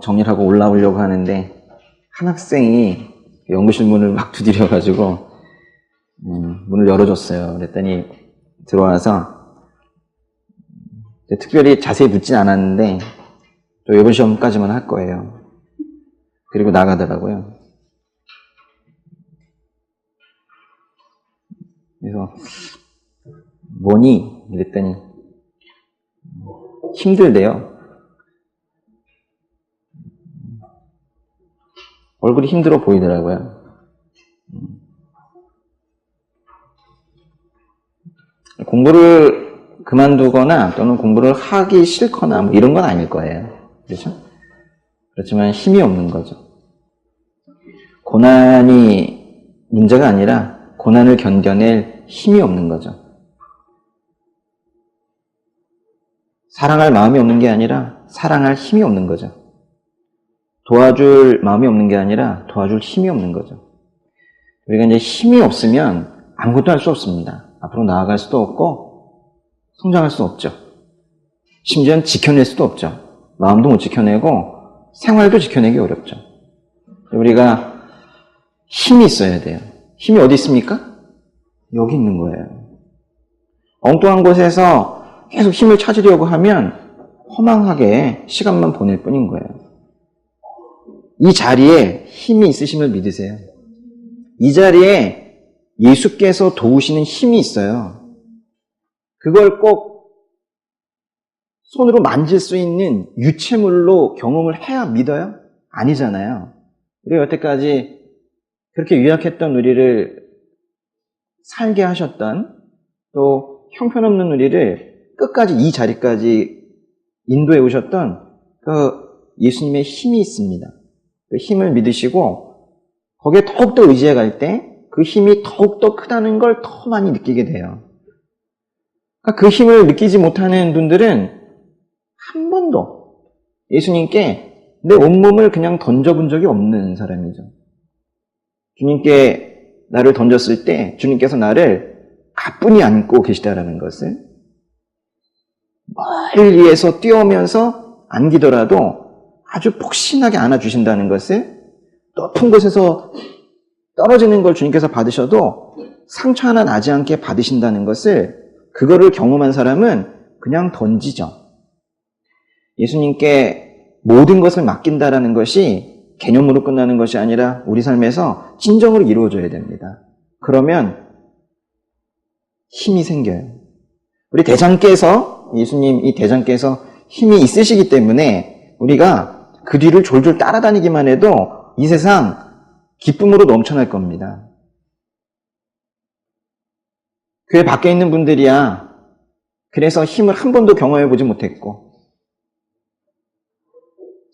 정리를 하고 올라오려고 하는데 한 학생이 연구실 문을 막 두드려가지고 문을 열어줬어요. 그랬더니 들어와서 특별히 자세히 묻진 않았는데 또 이번 시험까지만 할 거예요. 그리고 나가더라고요. 그래서 뭐니? 이랬더니 힘들대요. 얼굴이 힘들어 보이더라고요. 공부를 그만두거나 또는 공부를 하기 싫거나 뭐 이런 건 아닐 거예요. 그렇죠? 그렇지만 힘이 없는 거죠. 고난이 문제가 아니라 고난을 견뎌낼 힘이 없는 거죠. 사랑할 마음이 없는 게 아니라 사랑할 힘이 없는 거죠. 도와줄 마음이 없는 게 아니라 도와줄 힘이 없는 거죠. 우리가 이제 힘이 없으면 아무것도 할 수 없습니다. 앞으로 나아갈 수도 없고 성장할 수 없죠. 심지어는 지켜낼 수도 없죠. 마음도 못 지켜내고 생활도 지켜내기 어렵죠. 우리가 힘이 있어야 돼요. 힘이 어디 있습니까? 여기 있는 거예요. 엉뚱한 곳에서 계속 힘을 찾으려고 하면 허망하게 시간만 보낼 뿐인 거예요. 이 자리에 힘이 있으심을 믿으세요. 이 자리에 예수께서 도우시는 힘이 있어요. 그걸 꼭 손으로 만질 수 있는 유체물로 경험을 해야 믿어요? 아니잖아요. 우리가 여태까지 그렇게 유약했던 우리를 살게 하셨던, 또 형편없는 우리를 끝까지 이 자리까지 인도해 오셨던 그 예수님의 힘이 있습니다. 그 힘을 믿으시고 거기에 더욱더 의지해 갈 때 그 힘이 더욱더 크다는 걸 더 많이 느끼게 돼요. 그러니까 그 힘을 느끼지 못하는 분들은 한 번도 예수님께 내 온몸을 그냥 던져본 적이 없는 사람이죠. 주님께 나를 던졌을 때 주님께서 나를 가뿐히 안고 계시다라는 것을, 멀리에서 뛰어오면서 안기더라도 아주 폭신하게 안아주신다는 것을, 높은 곳에서 떨어지는 걸 주님께서 받으셔도 상처 하나 나지 않게 받으신다는 것을, 그거를 경험한 사람은 그냥 던지죠. 예수님께 모든 것을 맡긴다라는 것이 개념으로 끝나는 것이 아니라 우리 삶에서 진정으로 이루어져야 됩니다. 그러면 힘이 생겨요. 우리 대장께서, 예수님 이 대장께서 힘이 있으시기 때문에 우리가 그 뒤를 졸졸 따라다니기만 해도 이 세상 기쁨으로 넘쳐날 겁니다. 교회 밖에 있는 분들이야 그래서 힘을 한 번도 경험해보지 못했고,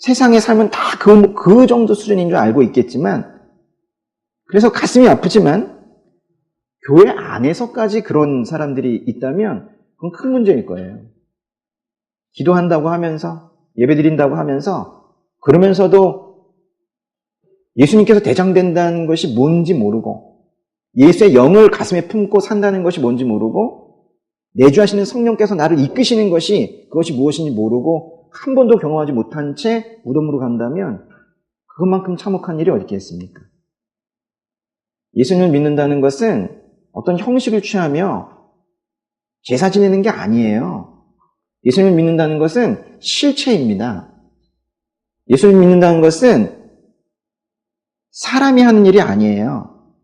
세상의 삶은 다 그 정도 수준인 줄 알고 있겠지만, 그래서 가슴이 아프지만 교회 안에서까지 그런 사람들이 있다면 그건 큰 문제일 거예요. 기도한다고 하면서, 예배드린다고 하면서, 그러면서도 예수님께서 대장된다는 것이 뭔지 모르고, 예수의 영을 가슴에 품고 산다는 것이 뭔지 모르고, 내주하시는 성령께서 나를 이끄시는 것이 그것이 무엇인지 모르고 한 번도 경험하지 못한 채 무덤으로 간다면 그것만큼 참혹한 일이 어디 있겠습니까? 예수님을 믿는다는 것은 어떤 형식을 취하며 제사 지내는 게 아니에요. 예수님을 믿는다는 것은 실체입니다. 예수님을 믿는다는 것은 사람이 하는 일이 아니에요.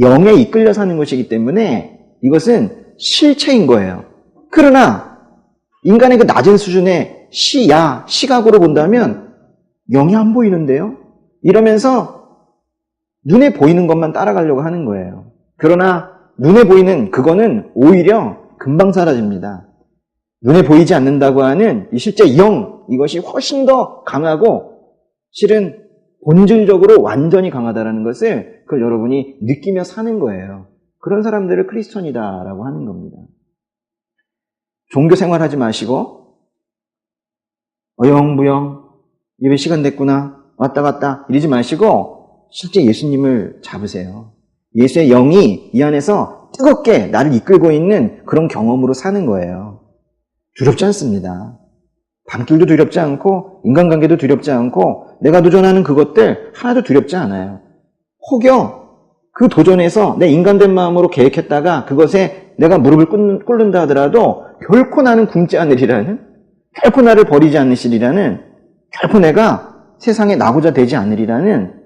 영에 이끌려 사는 것이기 때문에 이것은 실체인 거예요. 그러나 인간의 그 낮은 수준의 시각으로 본다면 영이 안 보이는데요? 이러면서 눈에 보이는 것만 따라가려고 하는 거예요. 그러나 눈에 보이는 그거는 오히려 금방 사라집니다. 눈에 보이지 않는다고 하는 이 실제 영, 이것이 훨씬 더 강하고 실은 본질적으로 완전히 강하다는 것을 그걸 여러분이 느끼며 사는 거예요. 그런 사람들을 크리스천이다라고 하는 겁니다. 종교 생활하지 마시고 어영부영 예배 시간 됐구나 왔다 갔다 이러지 마시고 실제 예수님을 잡으세요. 예수의 영이 이 안에서 뜨겁게 나를 이끌고 있는 그런 경험으로 사는 거예요. 두렵지 않습니다. 밤길도 두렵지 않고 인간관계도 두렵지 않고 내가 도전하는 그것들 하나도 두렵지 않아요. 혹여 그 도전에서 내 인간된 마음으로 계획했다가 그것에 내가 무릎을 꿇는다 하더라도 결코 나는 굶지 않으리라는, 결코 나를 버리지 않으시리라는, 결코 내가 세상에 나고자 되지 않으리라는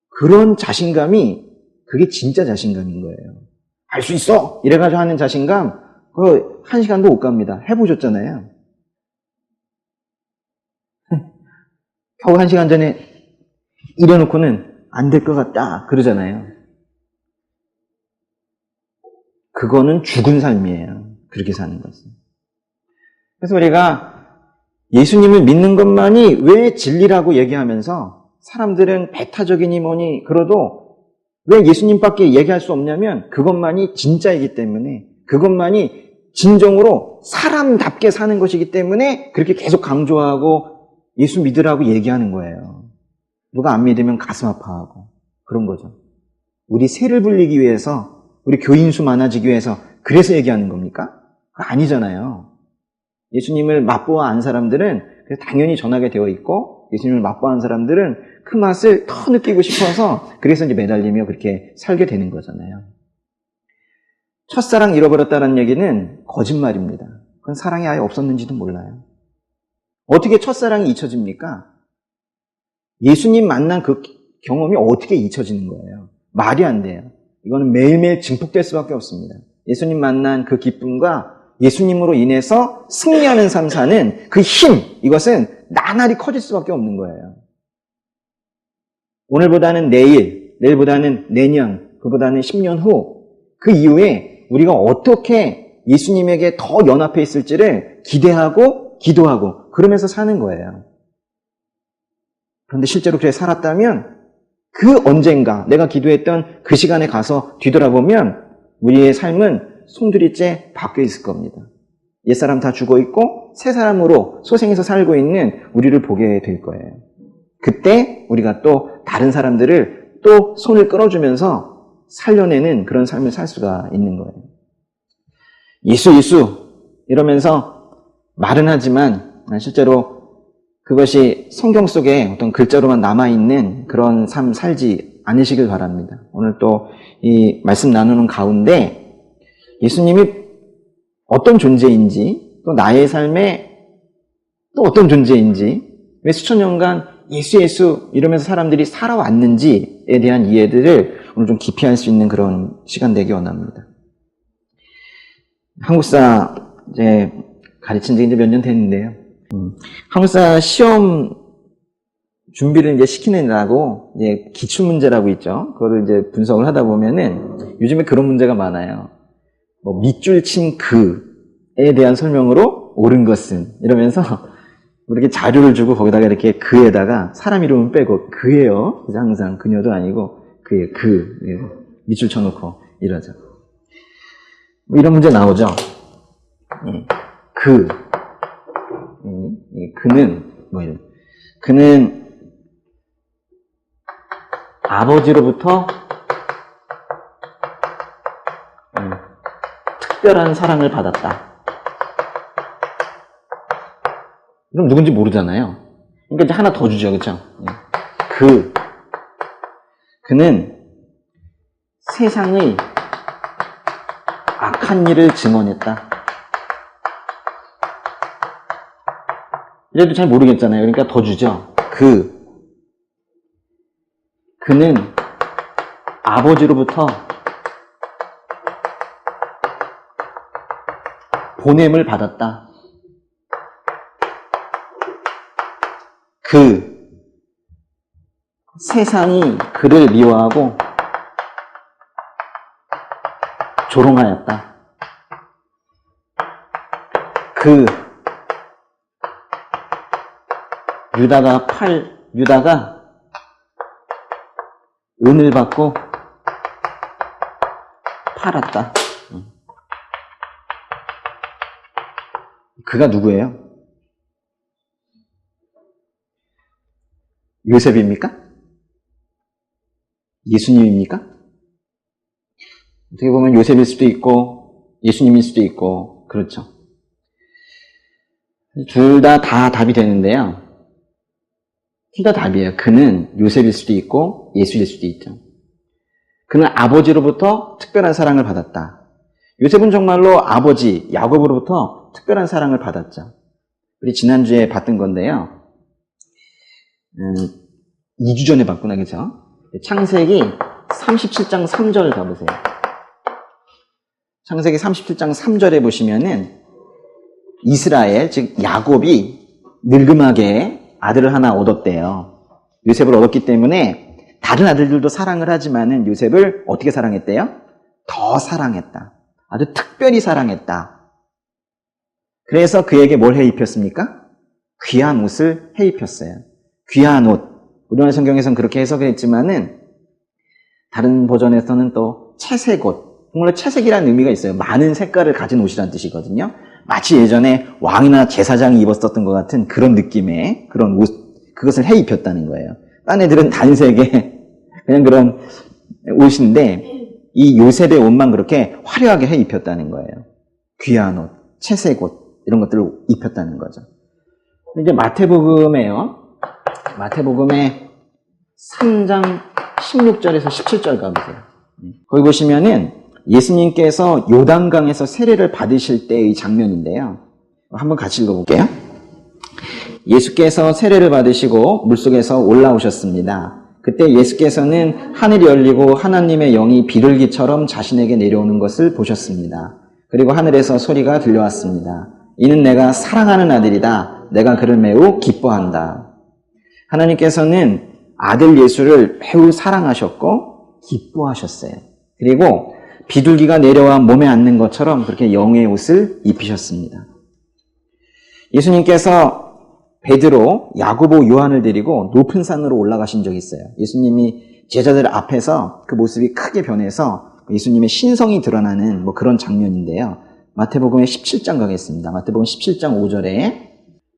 그런 자신감이, 그게 진짜 자신감인 거예요. 할 수 있어! 이래가지고 하는 자신감, 그거 한 시간도 못 갑니다. 해보셨잖아요. 겨우 한 시간 전에 이래놓고는 안 될 것 같다 그러잖아요. 그거는 죽은 삶이에요. 그렇게 사는 것은. 그래서 우리가 예수님을 믿는 것만이 왜 진리라고 얘기하면서 사람들은 배타적이니 뭐니 그러도 왜 예수님밖에 얘기할 수 없냐면 그것만이 진짜이기 때문에, 그것만이 진정으로 사람답게 사는 것이기 때문에 그렇게 계속 강조하고 예수 믿으라고 얘기하는 거예요. 누가 안 믿으면 가슴 아파하고 그런 거죠. 우리 세를 불리기 위해서, 우리 교인 수 많아지기 위해서 그래서 얘기하는 겁니까? 그거 아니잖아요. 예수님을 맛보아 안 사람들은 당연히 전하게 되어 있고, 예수님을 맛보아 안 사람들은 그 맛을 더 느끼고 싶어서 그래서 이제 매달리며 그렇게 살게 되는 거잖아요. 첫사랑 잃어버렸다는 얘기는 거짓말입니다. 그건 사랑이 아예 없었는지도 몰라요. 어떻게 첫사랑이 잊혀집니까? 예수님 만난 그 경험이 어떻게 잊혀지는 거예요? 말이 안 돼요. 이거는 매일매일 증폭될 수밖에 없습니다. 예수님 만난 그 기쁨과 예수님으로 인해서 승리하는 삶 사는 그 힘, 이것은 나날이 커질 수밖에 없는 거예요. 오늘보다는 내일, 내일보다는 내년, 그보다는 10년 후, 그 이후에 우리가 어떻게 예수님에게 더 연합해 있을지를 기대하고 기도하고 그러면서 사는 거예요. 그런데 실제로 그렇게 살았다면 그 언젠가 내가 기도했던 그 시간에 가서 뒤돌아보면 우리의 삶은 송두리째 바뀌어 있을 겁니다. 옛사람 다 죽어 있고 새 사람으로 소생해서 살고 있는 우리를 보게 될 거예요. 그때 우리가 또 다른 사람들을 또 손을 끌어주면서 살려내는 그런 삶을 살 수가 있는 거예요. 예수 이러면서 말은 하지만 실제로 그것이 성경 속에 어떤 글자로만 남아있는 그런 삶 살지 않으시길 바랍니다. 오늘 또 이 말씀 나누는 가운데 예수님이 어떤 존재인지, 또 나의 삶에 또 어떤 존재인지, 왜 수천 년간 예수 이러면서 사람들이 살아왔는지에 대한 이해들을 오늘 좀 깊이 할 수 있는 그런 시간 되기 원합니다. 한국사 이제 가르친 지 이제 몇 년 됐는데요. 한국사 시험 준비를 이제 시키느라고 이제 기출문제라고 있죠. 그거를 이제 분석을 하다 보면은 요즘에 그런 문제가 많아요. 뭐 밑줄 친 그에 대한 설명으로 옳은 것은 이러면서 이렇게 자료를 주고 거기다가 이렇게 그에다가 사람 이름은 빼고 그예요. 그래서 항상 그녀도 아니고 그예요. 밑줄 쳐놓고 이러죠. 뭐 이런 문제 나오죠. 그는 뭐 이런. 그는 아버지로부터 특별한 사랑을 받았다. 그럼 누군지 모르잖아요. 그러니까 이제 하나 더 주죠, 그렇죠? 그는 세상의 악한 일을 증언했다. 이래도 잘 모르겠잖아요. 그러니까 더 주죠. 그는 아버지로부터 보냄을 받았다. 세상이 그를 미워하고 조롱하였다. 유다가 은을 받고 팔았다. 그가 누구예요? 요셉입니까? 예수님입니까? 어떻게 보면 요셉일 수도 있고 예수님일 수도 있고 그렇죠. 둘 다 답이 되는데요. 둘 다 답이에요. 그는 요셉일 수도 있고 예수일 수도 있죠. 그는 아버지로부터 특별한 사랑을 받았다. 요셉은 정말로 아버지 야곱으로부터 특별한 사랑을 받았죠. 우리 지난주에 봤던 건데요. 2주 전에 봤구나, 그죠? 창세기 37장 3절 가보세요. 창세기 37장 3절에 보시면은 이스라엘, 즉 야곱이 늙음하게 아들을 하나 얻었대요. 요셉을 얻었기 때문에 다른 아들들도 사랑을 하지만은 요셉을 어떻게 사랑했대요? 더 사랑했다. 아주 특별히 사랑했다. 그래서 그에게 뭘 해 입혔습니까? 귀한 옷을 해 입혔어요. 귀한 옷. 우리나라 성경에서는 그렇게 해석을 했지만은 다른 버전에서는 또 채색 옷. 정말 채색이라는 의미가 있어요. 많은 색깔을 가진 옷이라는 뜻이거든요. 마치 예전에 왕이나 제사장이 입었었던 것 같은 그런 느낌의 그런 옷, 그것을 해 입혔다는 거예요. 딴 애들은 단색의 그냥 그런 옷인데 이 요셉의 옷만 그렇게 화려하게 해 입혔다는 거예요. 귀한 옷, 채색 옷 이런 것들을 입혔다는 거죠. 이제 마태복음에요. 마태복음의 3장 16절에서 17절 가보세요. 거기 보시면은 예수님께서 요단강에서 세례를 받으실 때의 장면인데요. 한번 같이 읽어볼게요. 예수께서 세례를 받으시고 물속에서 올라오셨습니다. 그때 예수께서는 하늘이 열리고 하나님의 영이 비둘기처럼 자신에게 내려오는 것을 보셨습니다. 그리고 하늘에서 소리가 들려왔습니다. 이는 내가 사랑하는 아들이다. 내가 그를 매우 기뻐한다. 하나님께서는 아들 예수를 매우 사랑하셨고 기뻐하셨어요. 그리고 비둘기가 내려와 몸에 앉는 것처럼 그렇게 영의 옷을 입히셨습니다. 예수님께서 베드로, 야고보, 요한을 데리고 높은 산으로 올라가신 적이 있어요. 예수님이 제자들 앞에서 그 모습이 크게 변해서 예수님의 신성이 드러나는 그런 장면인데요. 마태복음의 17장 가겠습니다. 마태복음 17장 5절에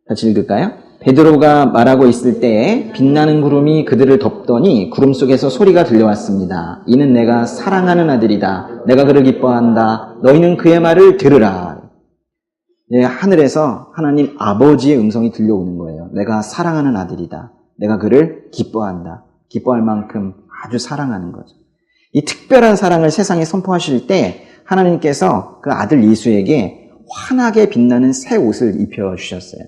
같이 읽을까요? 베드로가 말하고 있을 때에 빛나는 구름이 그들을 덮더니 구름 속에서 소리가 들려왔습니다. 이는 내가 사랑하는 아들이다. 내가 그를 기뻐한다. 너희는 그의 말을 들으라. 네, 하늘에서 하나님 아버지의 음성이 들려오는 거예요. 내가 사랑하는 아들이다. 내가 그를 기뻐한다. 기뻐할 만큼 아주 사랑하는 거죠. 이 특별한 사랑을 세상에 선포하실 때 하나님께서 그 아들 예수에게 환하게 빛나는 새 옷을 입혀주셨어요.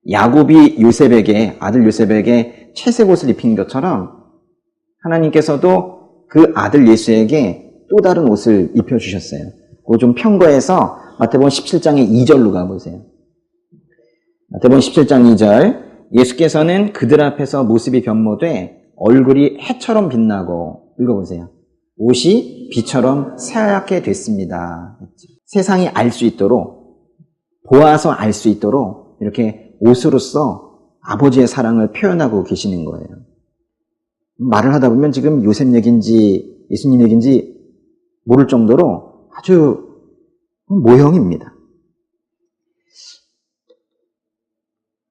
야곱이 요셉에게, 아들 요셉에게 채색 옷을 입힌 것처럼 하나님께서도 그 아들 예수에게 또 다른 옷을 입혀주셨어요. 그거 좀 편거해서 마태복음 17장의 2절로 가보세요. 마태복음 17장 2절. 예수께서는 그들 앞에서 모습이 변모돼 얼굴이 해처럼 빛나고, 읽어보세요. 옷이 비처럼 새하얗게 됐습니다. 세상이 알 수 있도록, 보아서 알 수 있도록 이렇게 옷으로서 아버지의 사랑을 표현하고 계시는 거예요. 말을 하다 보면 지금 요셉 얘기인지 예수님 얘기인지 모를 정도로 아주 모형입니다.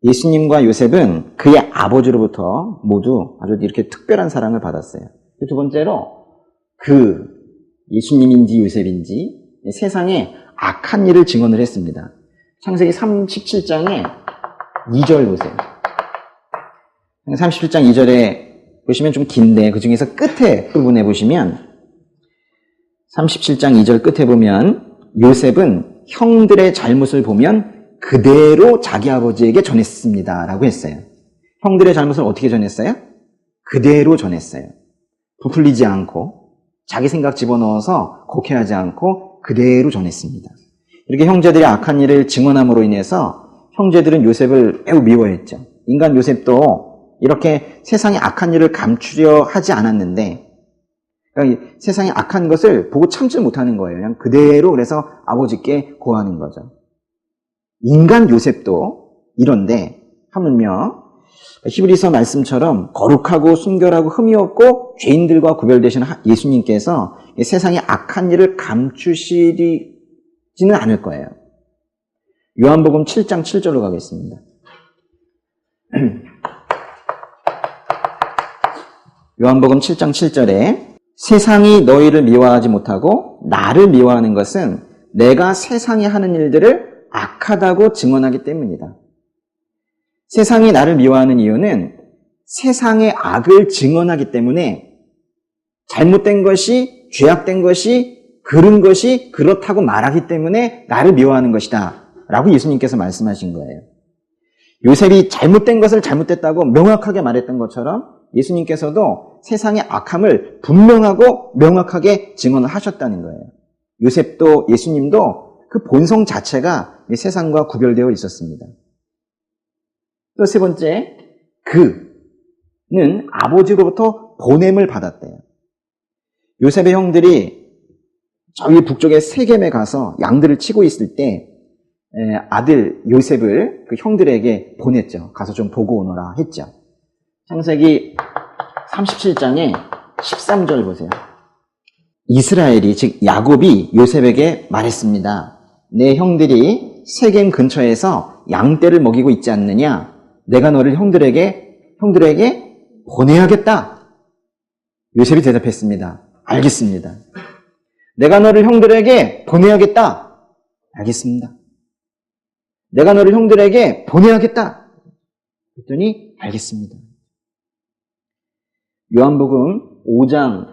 예수님과 요셉은 그의 아버지로부터 모두 아주 이렇게 특별한 사랑을 받았어요. 두 번째로 그 예수님인지 요셉인지 세상에 악한 일을 증언을 했습니다. 창세기 37장에 2절 보세요. 37장 2절에 보시면 좀 긴데 그 중에서 끝에 부분에 보시면 37장 2절 끝에 보면 요셉은 형들의 잘못을 보면 그대로 자기 아버지에게 전했습니다 라고 했어요. 형들의 잘못을 어떻게 전했어요? 그대로 전했어요. 부풀리지 않고 자기 생각 집어넣어서 곡해하지 않고 그대로 전했습니다. 이렇게 형제들이 악한 일을 증언함으로 인해서 형제들은 요셉을 매우 미워했죠. 인간 요셉도 이렇게 세상의 악한 일을 감추려 하지 않았는데 그러니까 세상의 악한 것을 보고 참지 못하는 거예요. 그냥 그대로 그래서 아버지께 고하는 거죠. 인간 요셉도 이런데 하물며 히브리서 말씀처럼 거룩하고 순결하고 흠이 없고 죄인들과 구별되신 예수님께서 세상의 악한 일을 감추시지는 않을 거예요. 요한복음 7장 7절로 가겠습니다. 요한복음 7장 7절에 세상이 너희를 미워하지 못하고 나를 미워하는 것은 내가 세상에 하는 일들을 악하다고 증언하기 때문이다. 세상이 나를 미워하는 이유는 세상의 악을 증언하기 때문에 잘못된 것이, 죄악된 것이, 그른 것이 그렇다고 말하기 때문에 나를 미워하는 것이다 라고 예수님께서 말씀하신 거예요. 요셉이 잘못된 것을 잘못됐다고 명확하게 말했던 것처럼 예수님께서도 세상의 악함을 분명하고 명확하게 증언을 하셨다는 거예요. 요셉도 예수님도 그 본성 자체가 세상과 구별되어 있었습니다. 또 세 번째, 그는 아버지로부터 보냄을 받았대요. 요셉의 형들이 저기 북쪽의 세겜에 가서 양들을 치고 있을 때 아들 요셉을 그 형들에게 보냈죠. 가서 좀 보고 오너라 했죠. 창세기 37장에 13절 보세요. 이스라엘이, 즉 야곱이 요셉에게 말했습니다. 내 형들이 세겜 근처에서 양떼를 먹이고 있지 않느냐? 내가 너를 형들에게 보내야겠다. 요셉이 대답했습니다. 알겠습니다. 내가 너를 형들에게 보내야겠다. 알겠습니다. 내가 너를 형들에게 보내야겠다. 그랬더니 알겠습니다. 요한복음 5장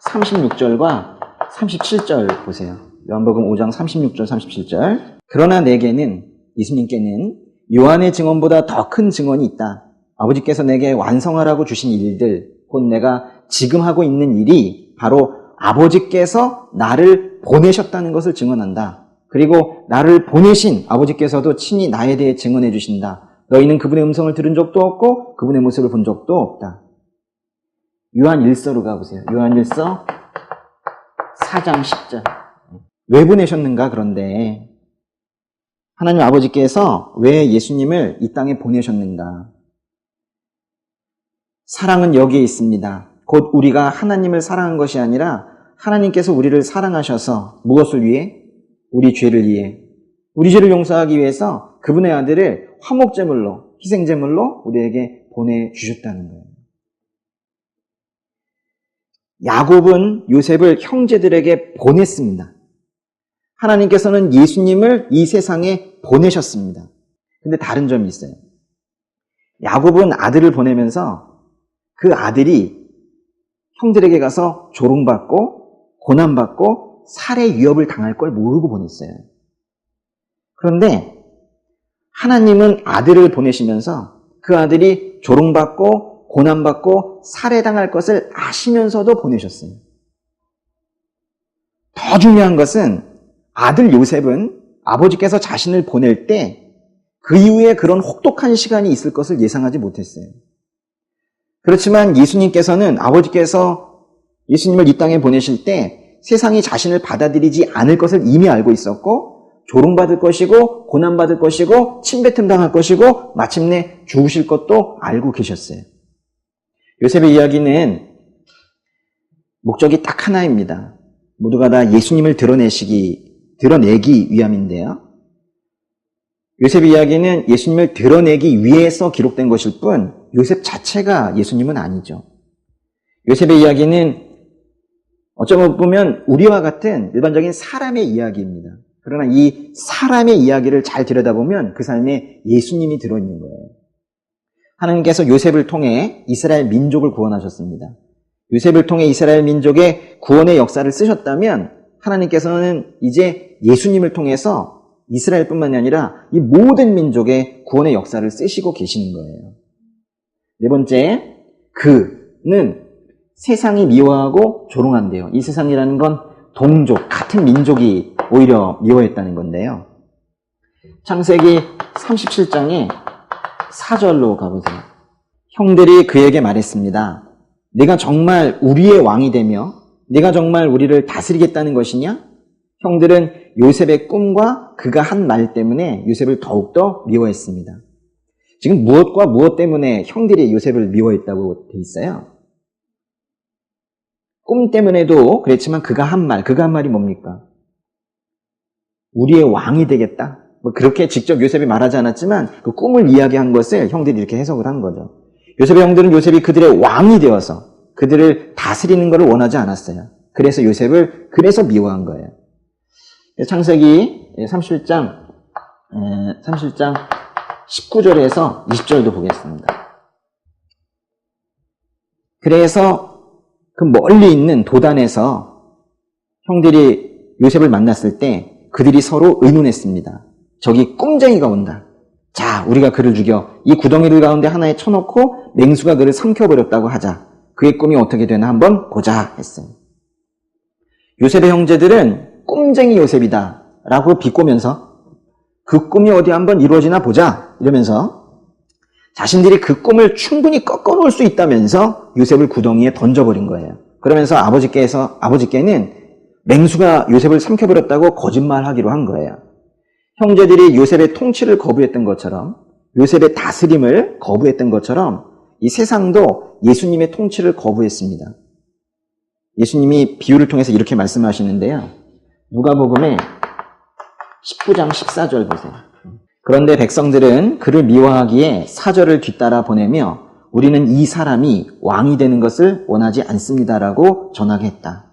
36절과 37절 보세요. 요한복음 5장 36절, 37절. 그러나 내게는, 예수님께는 요한의 증언보다 더 큰 증언이 있다. 아버지께서 내게 완성하라고 주신 일들, 곧 내가 지금 하고 있는 일이 바로 아버지께서 나를 보내셨다는 것을 증언한다. 그리고 나를 보내신 아버지께서도 친히 나에 대해 증언해 주신다. 너희는 그분의 음성을 들은 적도 없고 그분의 모습을 본 적도 없다. 요한 1서로 가보세요. 요한 1서 4장 10절. 왜 보내셨는가? 그런데 하나님 아버지께서 왜 예수님을 이 땅에 보내셨는가? 사랑은 여기에 있습니다. 곧 우리가 하나님을 사랑한 것이 아니라 하나님께서 우리를 사랑하셔서 무엇을 위해? 우리 죄를 위해, 우리 죄를 용서하기 위해서 그분의 아들을 화목제물로, 희생제물로 우리에게 보내주셨다는 거예요. 야곱은 요셉을 형제들에게 보냈습니다. 하나님께서는 예수님을 이 세상에 보내셨습니다. 근데 다른 점이 있어요. 야곱은 아들을 보내면서 그 아들이 형들에게 가서 조롱받고 고난받고 살해 위협을 당할 걸 모르고 보냈어요. 그런데 하나님은 아들을 보내시면서 그 아들이 조롱받고 고난받고 살해당할 것을 아시면서도 보내셨어요. 더 중요한 것은 아들 요셉은 아버지께서 자신을 보낼 때 그 이후에 그런 혹독한 시간이 있을 것을 예상하지 못했어요. 그렇지만 예수님께서는 아버지께서 예수님을 이 땅에 보내실 때 세상이 자신을 받아들이지 않을 것을 이미 알고 있었고 조롱받을 것이고 고난받을 것이고 침뱉음 당할 것이고 마침내 죽으실 것도 알고 계셨어요. 요셉의 이야기는 목적이 딱 하나입니다. 모두가 다 예수님을 드러내기 위함인데요. 요셉의 이야기는 예수님을 드러내기 위해서 기록된 것일 뿐 요셉 자체가 예수님은 아니죠. 요셉의 이야기는 어쩌면 보면 우리와 같은 일반적인 사람의 이야기입니다. 그러나 이 사람의 이야기를 잘 들여다보면 그 삶에 예수님이 들어있는 거예요. 하나님께서 요셉을 통해 이스라엘 민족을 구원하셨습니다. 요셉을 통해 이스라엘 민족의 구원의 역사를 쓰셨다면 하나님께서는 이제 예수님을 통해서 이스라엘뿐만이 아니라 이 모든 민족의 구원의 역사를 쓰시고 계시는 거예요. 네 번째, 그는 세상이 미워하고 조롱한대요. 이 세상이라는 건 동족, 같은 민족이 오히려 미워했다는 건데요. 창세기 37장에 4절로 가보세요. 형들이 그에게 말했습니다. 네가 정말 우리의 왕이 되며 네가 정말 우리를 다스리겠다는 것이냐? 형들은 요셉의 꿈과 그가 한 말 때문에 요셉을 더욱더 미워했습니다. 지금 무엇과 무엇 때문에 형들이 요셉을 미워했다고 돼 있어요? 꿈 때문에도 그랬지만 그가 한 말이 뭡니까? 우리의 왕이 되겠다? 그렇게 직접 요셉이 말하지 않았지만 그 꿈을 이야기한 것을 형들이 이렇게 해석을 한 거죠. 요셉의 형들은 요셉이 그들의 왕이 되어서 그들을 다스리는 것을 원하지 않았어요. 그래서 요셉을 미워한 거예요. 창세기 37장 19절에서 20절도 보겠습니다. 그래서 그 멀리 있는 도단에서 형들이 요셉을 만났을 때 그들이 서로 의논했습니다. 저기 꼼쟁이가 온다. 자, 우리가 그를 죽여 이 구덩이를 가운데 하나에 쳐놓고 맹수가 그를 삼켜버렸다고 하자. 그의 꿈이 어떻게 되나 한번 보자 했어요. 요셉의 형제들은 꼼쟁이 요셉이다 라고 비꼬면서 그 꿈이 어디 한번 이루어지나 보자 이러면서 자신들이 그 꿈을 충분히 꺾어놓을 수 있다면서 요셉을 구덩이에 던져버린 거예요. 그러면서 아버지께는 맹수가 요셉을 삼켜버렸다고 거짓말하기로 한 거예요. 형제들이 요셉의 통치를 거부했던 것처럼, 요셉의 다스림을 거부했던 것처럼 이 세상도 예수님의 통치를 거부했습니다. 예수님이 비유를 통해서 이렇게 말씀하시는데요. 누가복음의 19장 14절 보세요. 그런데 백성들은 그를 미워하기에 사절을 뒤따라 보내며 우리는 이 사람이 왕이 되는 것을 원하지 않습니다라고 전하게 했다.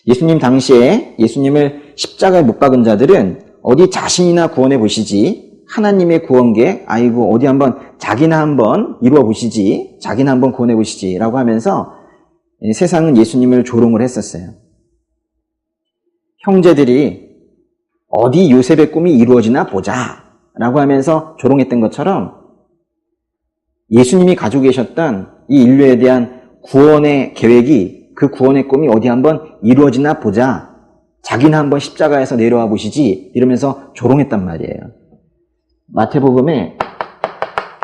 예수님 당시에 예수님을 십자가에 못 박은 자들은 어디 자신이나 구원해 보시지, 하나님의 구원계, 아이고 어디 한번 자기나 한번 이루어 보시지, 자기나 한번 구원해 보시지 라고 하면서 세상은 예수님을 조롱을 했었어요. 형제들이 어디 요셉의 꿈이 이루어지나 보자 라고 하면서 조롱했던 것처럼 예수님이 가지고 계셨던 이 인류에 대한 구원의 계획이, 그 구원의 꿈이 어디 한번 이루어지나 보자, 자기는 한번 십자가에서 내려와 보시지 이러면서 조롱했단 말이에요. 마태복음의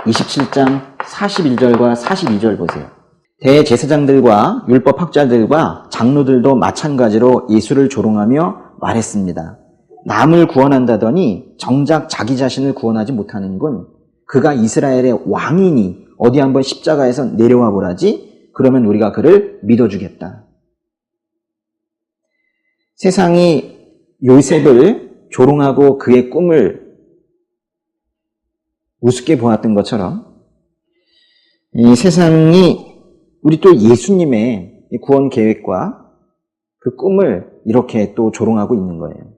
27장 41절과 42절 보세요. 대제사장들과 율법학자들과 장로들도 마찬가지로 예수를 조롱하며 말했습니다. 남을 구원한다더니 정작 자기 자신을 구원하지 못하는군. 그가 이스라엘의 왕이니 어디 한번 십자가에서 내려와 보라지. 그러면 우리가 그를 믿어주겠다. 세상이 요셉을 조롱하고 그의 꿈을 우습게 보았던 것처럼 이 세상이 우리 또 예수님의 구원 계획과 그 꿈을 이렇게 또 조롱하고 있는 거예요.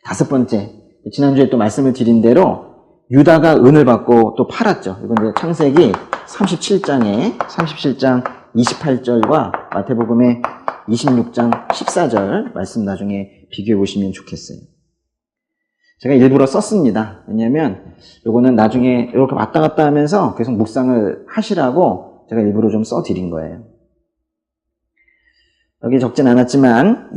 다섯 번째, 지난주에 또 말씀을 드린 대로 유다가 은을 받고 또 팔았죠. 이건 창세기 37장 28절과 마태복음의 26장 14절 말씀 나중에 비교해 보시면 좋겠어요. 제가 일부러 썼습니다. 왜냐하면 요거는 나중에 이렇게 왔다 갔다 하면서 계속 묵상을 하시라고 제가 일부러 좀 써드린 거예요. 여기 적진 않았지만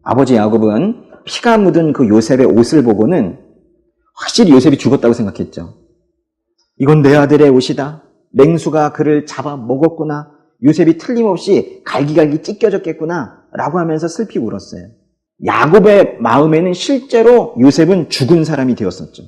아버지 야곱은 피가 묻은 그 요셉의 옷을 보고는 확실히 요셉이 죽었다고 생각했죠. 이건 내 아들의 옷이다. 맹수가 그를 잡아 먹었구나. 요셉이 틀림없이 갈기갈기 찢겨졌겠구나 라고 하면서 슬피 울었어요. 야곱의 마음에는 실제로 요셉은 죽은 사람이 되었었죠.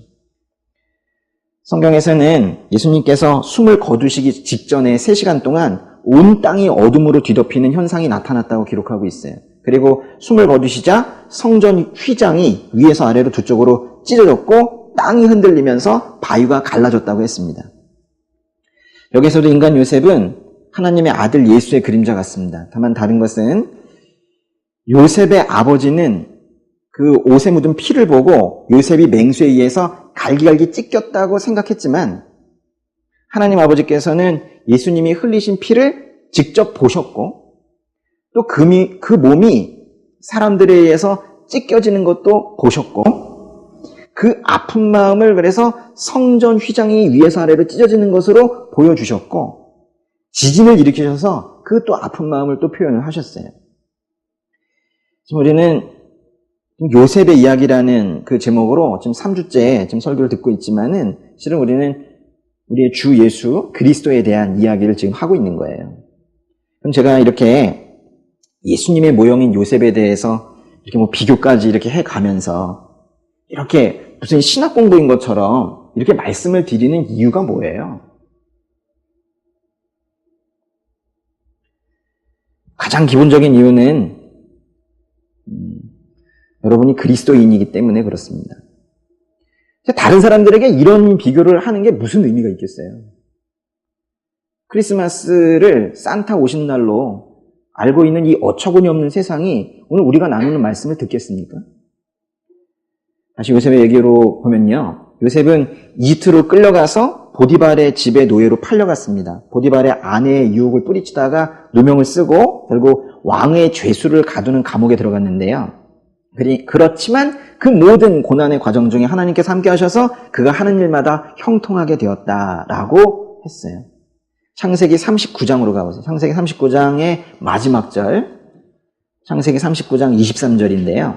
성경에서는 예수님께서 숨을 거두시기 직전에 3시간 동안 온 땅이 어둠으로 뒤덮이는 현상이 나타났다고 기록하고 있어요. 그리고 숨을 거두시자 성전 휘장이 위에서 아래로 두 쪽으로 찢어졌고 땅이 흔들리면서 바위가 갈라졌다고 했습니다. 여기서도 인간 요셉은 하나님의 아들 예수의 그림자 같습니다. 다만 다른 것은 요셉의 아버지는 그 옷에 묻은 피를 보고 요셉이 맹수에 의해서 갈기갈기 찢겼다고 생각했지만 하나님 아버지께서는 예수님이 흘리신 피를 직접 보셨고 또 그 몸이 사람들에 의해서 찢겨지는 것도 보셨고 그 아픈 마음을 그래서 성전 휘장이 위에서 아래로 찢어지는 것으로 보여주셨고 지진을 일으키셔서 그 또 아픈 마음을 또 표현을 하셨어요. 지금 우리는 요셉의 이야기라는 그 제목으로 지금 3주째 지금 설교를 듣고 있지만은 실은 우리는 우리의 주 예수 그리스도에 대한 이야기를 지금 하고 있는 거예요. 그럼 제가 이렇게 예수님의 모형인 요셉에 대해서 이렇게 뭐 비교까지 이렇게 해가면서 이렇게 무슨 신학 공부인 것처럼 이렇게 말씀을 드리는 이유가 뭐예요? 가장 기본적인 이유는 여러분이 그리스도인이기 때문에 그렇습니다. 다른 사람들에게 이런 비교를 하는 게 무슨 의미가 있겠어요? 크리스마스를 산타 오신 날로 알고 있는 이 어처구니 없는 세상이 오늘 우리가 나누는 말씀을 듣겠습니까? 다시 요셉의 얘기로 보면요. 요셉은 이집트로 끌려가서 보디발의 집에 노예로 팔려갔습니다. 보디발의 아내의 유혹을 뿌리치다가 누명을 쓰고 결국 왕의 죄수를 가두는 감옥에 들어갔는데요. 그렇지만 그 모든 고난의 과정 중에 하나님께서 함께 하셔서 그가 하는 일마다 형통하게 되었다라고 했어요. 창세기 39장으로 가보세요. 창세기 39장의 마지막 절, 창세기 39장 23절인데요.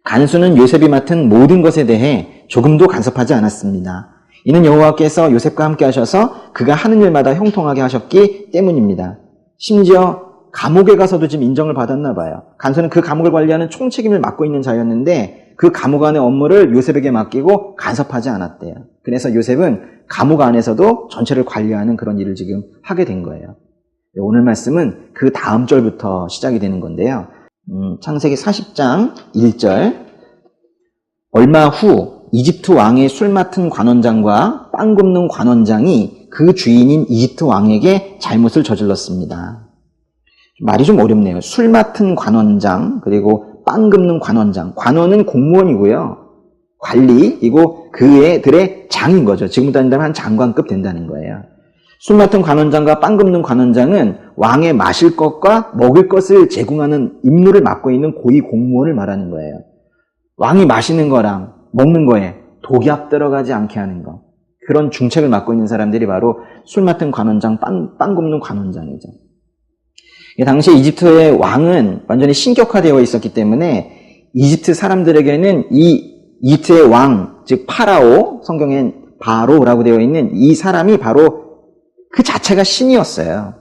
간수는 요셉이 맡은 모든 것에 대해 조금도 간섭하지 않았습니다. 이는 여호와께서 요셉과 함께 하셔서 그가 하는 일마다 형통하게 하셨기 때문입니다. 심지어 감옥에 가서도 지금 인정을 받았나 봐요. 간수는 그 감옥을 관리하는 총책임을 맡고 있는 자였는데 그 감옥 안의 업무를 요셉에게 맡기고 간섭하지 않았대요. 그래서 요셉은 감옥 안에서도 전체를 관리하는 그런 일을 지금 하게 된 거예요. 오늘 말씀은 그 다음 절부터 시작이 되는 건데요. 창세기 40장 1절. 얼마 후 이집트 왕의 술 맡은 관원장과 빵 굽는 관원장이 그 주인인 이집트 왕에게 잘못을 저질렀습니다. 말이 좀 어렵네요. 술 맡은 관원장, 그리고 빵 굽는 관원장. 관원은 공무원이고요. 관리이고 그 애들의 장인 거죠. 지금부터 한다면 한 장관급 된다는 거예요. 술 맡은 관원장과 빵 굽는 관원장은 왕의 마실 것과 먹을 것을 제공하는 임무를 맡고 있는 고위 공무원을 말하는 거예요. 왕이 마시는 거랑 먹는 거에 독약 들어가지 않게 하는 거. 그런 중책을 맡고 있는 사람들이 바로 술 맡은 관원장, 빵 굽는 관원장이죠. 당시 이집트의 왕은 완전히 신격화되어 있었기 때문에 이집트 사람들에게는 이 이집트의 왕, 즉 파라오, 성경엔 바로라고 되어 있는 이 사람이 바로 그 자체가 신이었어요.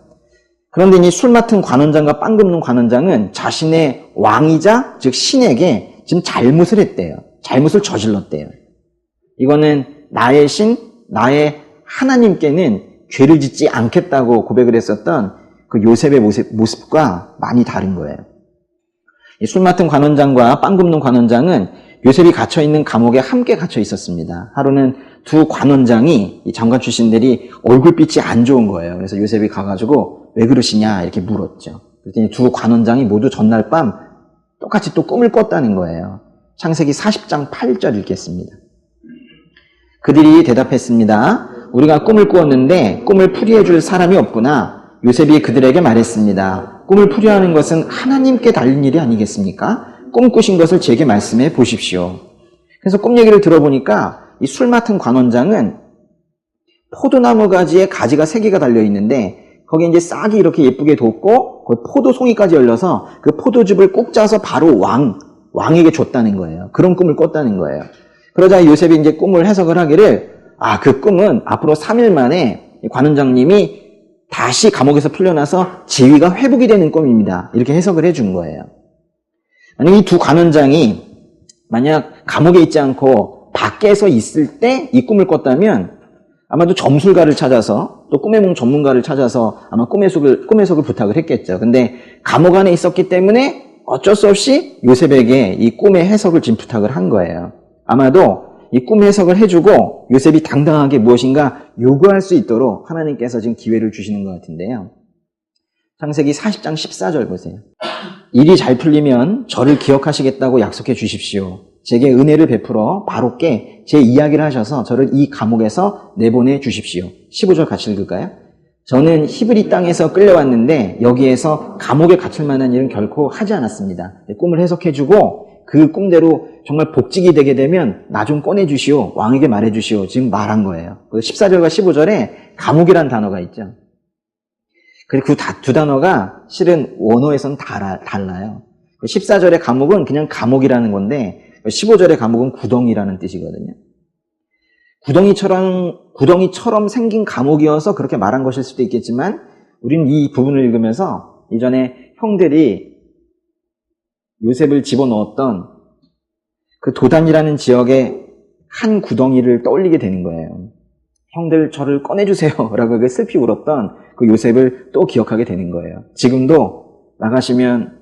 그런데 이 술 맡은 관원장과 빵 굽는 관원장은 자신의 왕이자 즉 신에게 지금 잘못을 했대요. 잘못을 저질렀대요. 이거는 나의 신, 나의 하나님께는 죄를 짓지 않겠다고 고백을 했었던 그 요셉의 모습과 많이 다른 거예요. 술 맡은 관원장과 빵 굽는 관원장은 요셉이 갇혀있는 감옥에 함께 갇혀 있었습니다. 하루는 두 관원장이, 이 장관 출신들이 얼굴빛이 안 좋은 거예요. 그래서 요셉이 가가지고 왜 그러시냐 이렇게 물었죠. 그랬더니 두 관원장이 모두 전날 밤 똑같이 또 꿈을 꿨다는 거예요. 창세기 40장 8절 읽겠습니다. 그들이 대답했습니다. 우리가 꿈을 꾸었는데 꿈을 풀이해 줄 사람이 없구나. 요셉이 그들에게 말했습니다. 꿈을 풀이하는 것은 하나님께 달린 일이 아니겠습니까? 꿈 꾸신 것을 제게 말씀해 보십시오. 그래서 꿈 얘기를 들어보니까 이 술 맡은 관원장은 포도나무 가지에 가지가 3개가 달려있는데 거기에 이제 싹이 이렇게 예쁘게 돋고 거기 포도송이까지 열려서 그 포도즙을 꼭 짜서 바로 왕에게 줬다는 거예요. 그런 꿈을 꿨다는 거예요. 그러자 요셉이 이제 꿈을 해석을 하기를 그 꿈은 앞으로 3일 만에 관원장님이 다시 감옥에서 풀려나서 지위가 회복이 되는 꿈입니다. 이렇게 해석을 해준 거예요. 만약 이 두 관원장이 만약 감옥에 있지 않고 밖에서 있을 때 이 꿈을 꿨다면 아마도 점술가를 찾아서 또 꿈의 몽 전문가를 찾아서 아마 꿈의 해석을 부탁을 했겠죠. 근데 감옥 안에 있었기 때문에 어쩔 수 없이 요셉에게 이 꿈의 해석을 지금 부탁을 한 거예요. 아마도 이 꿈 해석을 해주고 요셉이 당당하게 무엇인가 요구할 수 있도록 하나님께서 지금 기회를 주시는 것 같은데요. 창세기 40장 14절 보세요. 일이 잘 풀리면 저를 기억하시겠다고 약속해 주십시오. 제게 은혜를 베풀어 바로께 제 이야기를 하셔서 저를 이 감옥에서 내보내 주십시오. 15절 같이 읽을까요? 저는 히브리 땅에서 끌려왔는데 여기에서 감옥에 갇힐 만한 일은 결코 하지 않았습니다. 꿈을 해석해주고 그 꿈대로 정말 복직이 되게 되면 나 좀 꺼내주시오. 왕에게 말해주시오. 지금 말한 거예요. 14절과 15절에 감옥이란 단어가 있죠. 그리고 그 두 단어가 실은 원어에서는 달라요. 14절의 감옥은 그냥 감옥이라는 건데 15절의 감옥은 구덩이라는 뜻이거든요. 구덩이처럼 생긴 감옥이어서 그렇게 말한 것일 수도 있겠지만 우리는 이 부분을 읽으면서 이전에 형들이 요셉을 집어넣었던 그 도단이라는 지역의 한 구덩이를 떠올리게 되는 거예요. 형들 저를 꺼내주세요 라고 슬피 울었던 그 요셉을 또 기억하게 되는 거예요. 지금도 나가시면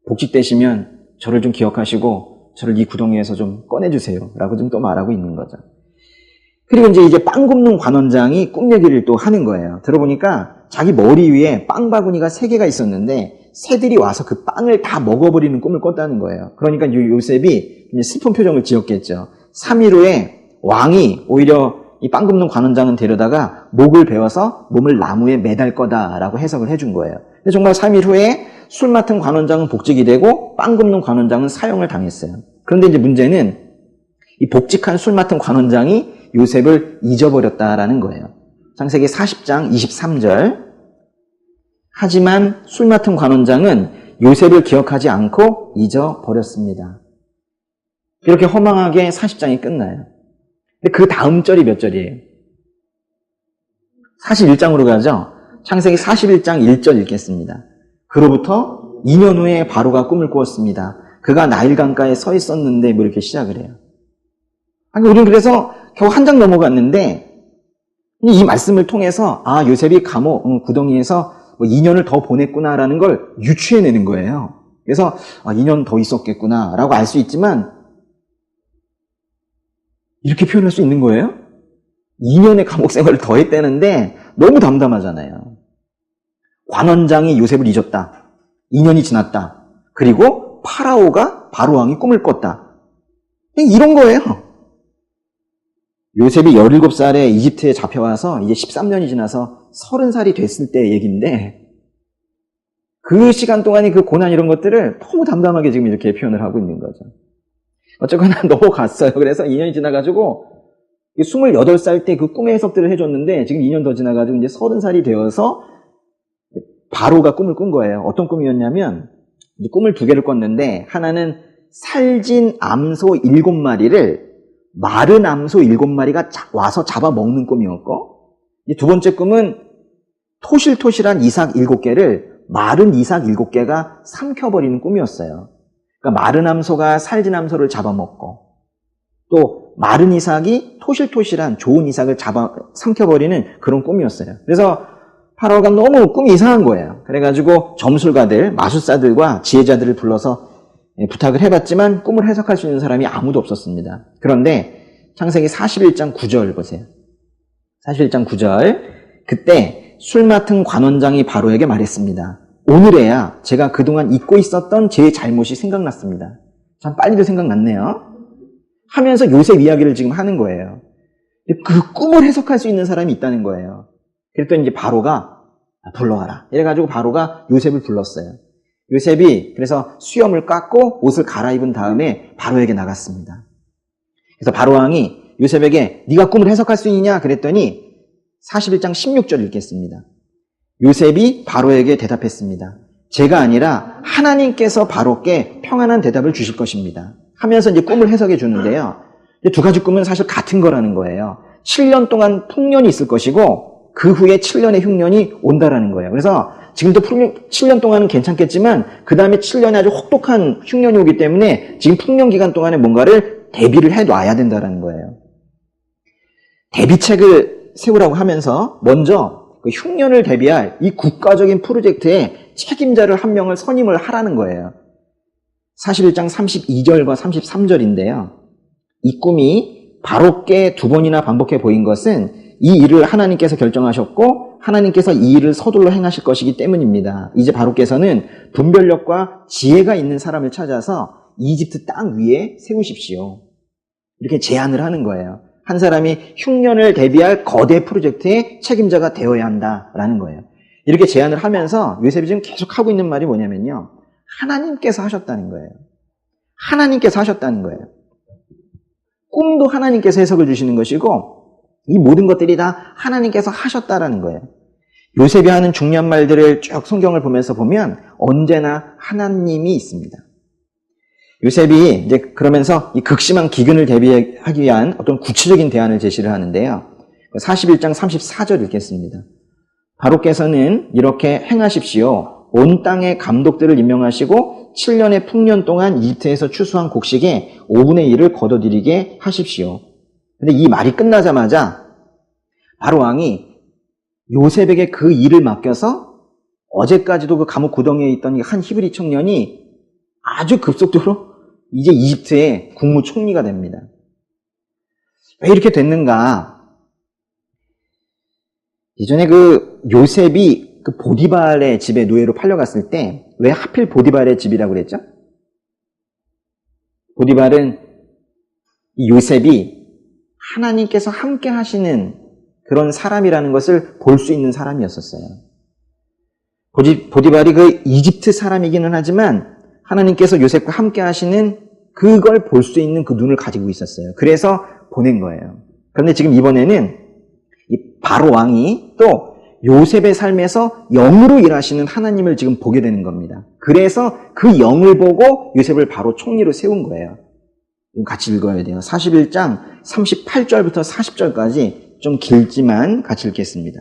복직되시면 저를 좀 기억하시고 저를 이 구덩이에서 좀 꺼내주세요 라고 좀 또 말하고 있는 거죠. 그리고 이제 빵 굽는 관원장이 꿈 얘기를 또 하는 거예요. 들어보니까 자기 머리 위에 빵 바구니가 3개가 있었는데 새들이 와서 그 빵을 다 먹어버리는 꿈을 꿨다는 거예요. 그러니까 요셉이 슬픈 표정을 지었겠죠. 3일 후에 왕이 오히려 이 빵 굽는 관원장은 데려다가 목을 베어서 몸을 나무에 매달 거다라고 해석을 해준 거예요. 근데 정말 3일 후에 술 맡은 관원장은 복직이 되고 빵 굽는 관원장은 사형을 당했어요. 그런데 이제 문제는 이 복직한 술 맡은 관원장이 요셉을 잊어버렸다라는 거예요. 창세기 40장 23절. 하지만 술 맡은 관원장은 요셉을 기억하지 않고 잊어버렸습니다. 이렇게 허망하게 40장이 끝나요. 근데 그 다음 절이 몇 절이에요? 41장으로 가죠. 창세기 41장 1절 읽겠습니다. 그로부터 2년 후에 바로가 꿈을 꾸었습니다. 그가 나일 강가에 서 있었는데 뭐 이렇게 시작을 해요. 아니, 우리는 그래서 겨우 한 장 넘어갔는데 이 말씀을 통해서 요셉이 감옥 구덩이에서 2년을 더 보냈구나라는 걸 유추해내는 거예요. 그래서 2년 더 있었겠구나라고 알 수 있지만 이렇게 표현할 수 있는 거예요? 2년의 감옥 생활을 더 했다는데 너무 담담하잖아요. 관원장이 요셉을 잊었다. 2년이 지났다. 그리고 파라오가 바로왕이 꿈을 꿨다. 이런 거예요. 요셉이 17살에 이집트에 잡혀와서 이제 13년이 지나서 30살이 됐을 때 얘기인데 그 시간 동안이 그 고난 이런 것들을 너무 담담하게 지금 이렇게 표현을 하고 있는 거죠. 어쨌거나 넘어갔어요. 그래서 2년이 지나가지고 28살 때 그 꿈의 해석들을 해줬는데 지금 2년 더 지나가지고 이제 30살이 되어서 바로가 꿈을 꾼 거예요. 어떤 꿈이었냐면 꿈을 2개를 꿨는데 하나는 살진 암소 7마리를 마른 암소 7마리가 와서 잡아먹는 꿈이었고, 두 번째 꿈은 토실토실한 이삭 7개를 마른 이삭 7개가 삼켜버리는 꿈이었어요. 그러니까 마른 암소가 살진 암소를 잡아먹고, 또 마른 이삭이 토실토실한 좋은 이삭을 삼켜버리는 그런 꿈이었어요. 그래서 파라오가 너무 꿈이 이상한 거예요. 그래가지고 점술가들, 마술사들과 지혜자들을 불러서 부탁을 해봤지만 꿈을 해석할 수 있는 사람이 아무도 없었습니다. 그런데 창세기 41장 9절 보세요. 41장 9절. 그때 술 맡은 관원장이 바로에게 말했습니다. 오늘에야 제가 그동안 잊고 있었던 제 잘못이 생각났습니다. 참 빨리도 생각났네요. 하면서 요셉 이야기를 지금 하는 거예요. 그 꿈을 해석할 수 있는 사람이 있다는 거예요. 그랬더니 이제 바로가 불러와라. 이래가지고 바로가 요셉을 불렀어요. 요셉이 그래서 수염을 깎고 옷을 갈아입은 다음에 바로에게 나갔습니다. 그래서 바로왕이 요셉에게 네가 꿈을 해석할 수 있느냐 그랬더니 41장 16절 읽겠습니다. 요셉이 바로에게 대답했습니다. 제가 아니라 하나님께서 바로께 평안한 대답을 주실 것입니다. 하면서 이제 꿈을 해석해 주는데요. 2가지 꿈은 사실 같은 거라는 거예요. 7년 동안 풍년이 있을 것이고 그 후에 7년의 흉년이 온다라는 거예요. 그래서 지금도 7년 동안은 괜찮겠지만 그 다음에 7년에 아주 혹독한 흉년이 오기 때문에 지금 풍년 기간 동안에 뭔가를 대비를 해놔야 된다는 거예요. 대비책을 세우라고 하면서 먼저 그 흉년을 대비할 이 국가적인 프로젝트에 책임자를 한 명을 선임을 하라는 거예요. 41장 32절과 33절인데요. 이 꿈이 바로께 2번이나 반복해 보인 것은 이 일을 하나님께서 결정하셨고 하나님께서 이 일을 서둘러 행하실 것이기 때문입니다. 이제 바로께서는 분별력과 지혜가 있는 사람을 찾아서 이집트 땅 위에 세우십시오. 이렇게 제안을 하는 거예요. 한 사람이 흉년을 대비할 거대 프로젝트의 책임자가 되어야 한다라는 거예요. 이렇게 제안을 하면서 요셉이 지금 계속 하고 있는 말이 뭐냐면요. 하나님께서 하셨다는 거예요. 하나님께서 하셨다는 거예요. 꿈도 하나님께서 해석을 주시는 것이고 이 모든 것들이 다 하나님께서 하셨다라는 거예요. 요셉이 하는 중요한 말들을 쭉 성경을 보면서 보면 언제나 하나님이 있습니다. 요셉이 이제 그러면서 이 극심한 기근을 대비하기 위한 어떤 구체적인 대안을 제시를 하는데요. 41장 34절 읽겠습니다. 바로께서는 이렇게 행하십시오. 온 땅의 감독들을 임명하시고 7년의 풍년 동안 이집트에서 추수한 곡식의 5분의 1을 거둬들이게 하십시오. 근데 이 말이 끝나자마자 바로왕이 요셉에게 그 일을 맡겨서 어제까지도 그 감옥 구덩이에 있던 한 히브리 청년이 아주 급속도로 이제 이집트의 국무총리가 됩니다. 왜 이렇게 됐는가? 예전에 그 요셉이 그 보디발의 집에 노예로 팔려갔을 때 왜 하필 보디발의 집이라고 그랬죠? 보디발은 이 요셉이 하나님께서 함께 하시는 그런 사람이라는 것을 볼 수 있는 사람이었었어요. 보디발이 그 이집트 사람이기는 하지만 하나님께서 요셉과 함께 하시는 그걸 볼 수 있는 그 눈을 가지고 있었어요. 그래서 보낸 거예요. 그런데 지금 이번에는 이 바로 왕이 또 요셉의 삶에서 영으로 일하시는 하나님을 지금 보게 되는 겁니다. 그래서 그 영을 보고 요셉을 바로 총리로 세운 거예요. 같이 읽어야 돼요. 41장 38절부터 40절까지 좀 길지만 같이 읽겠습니다.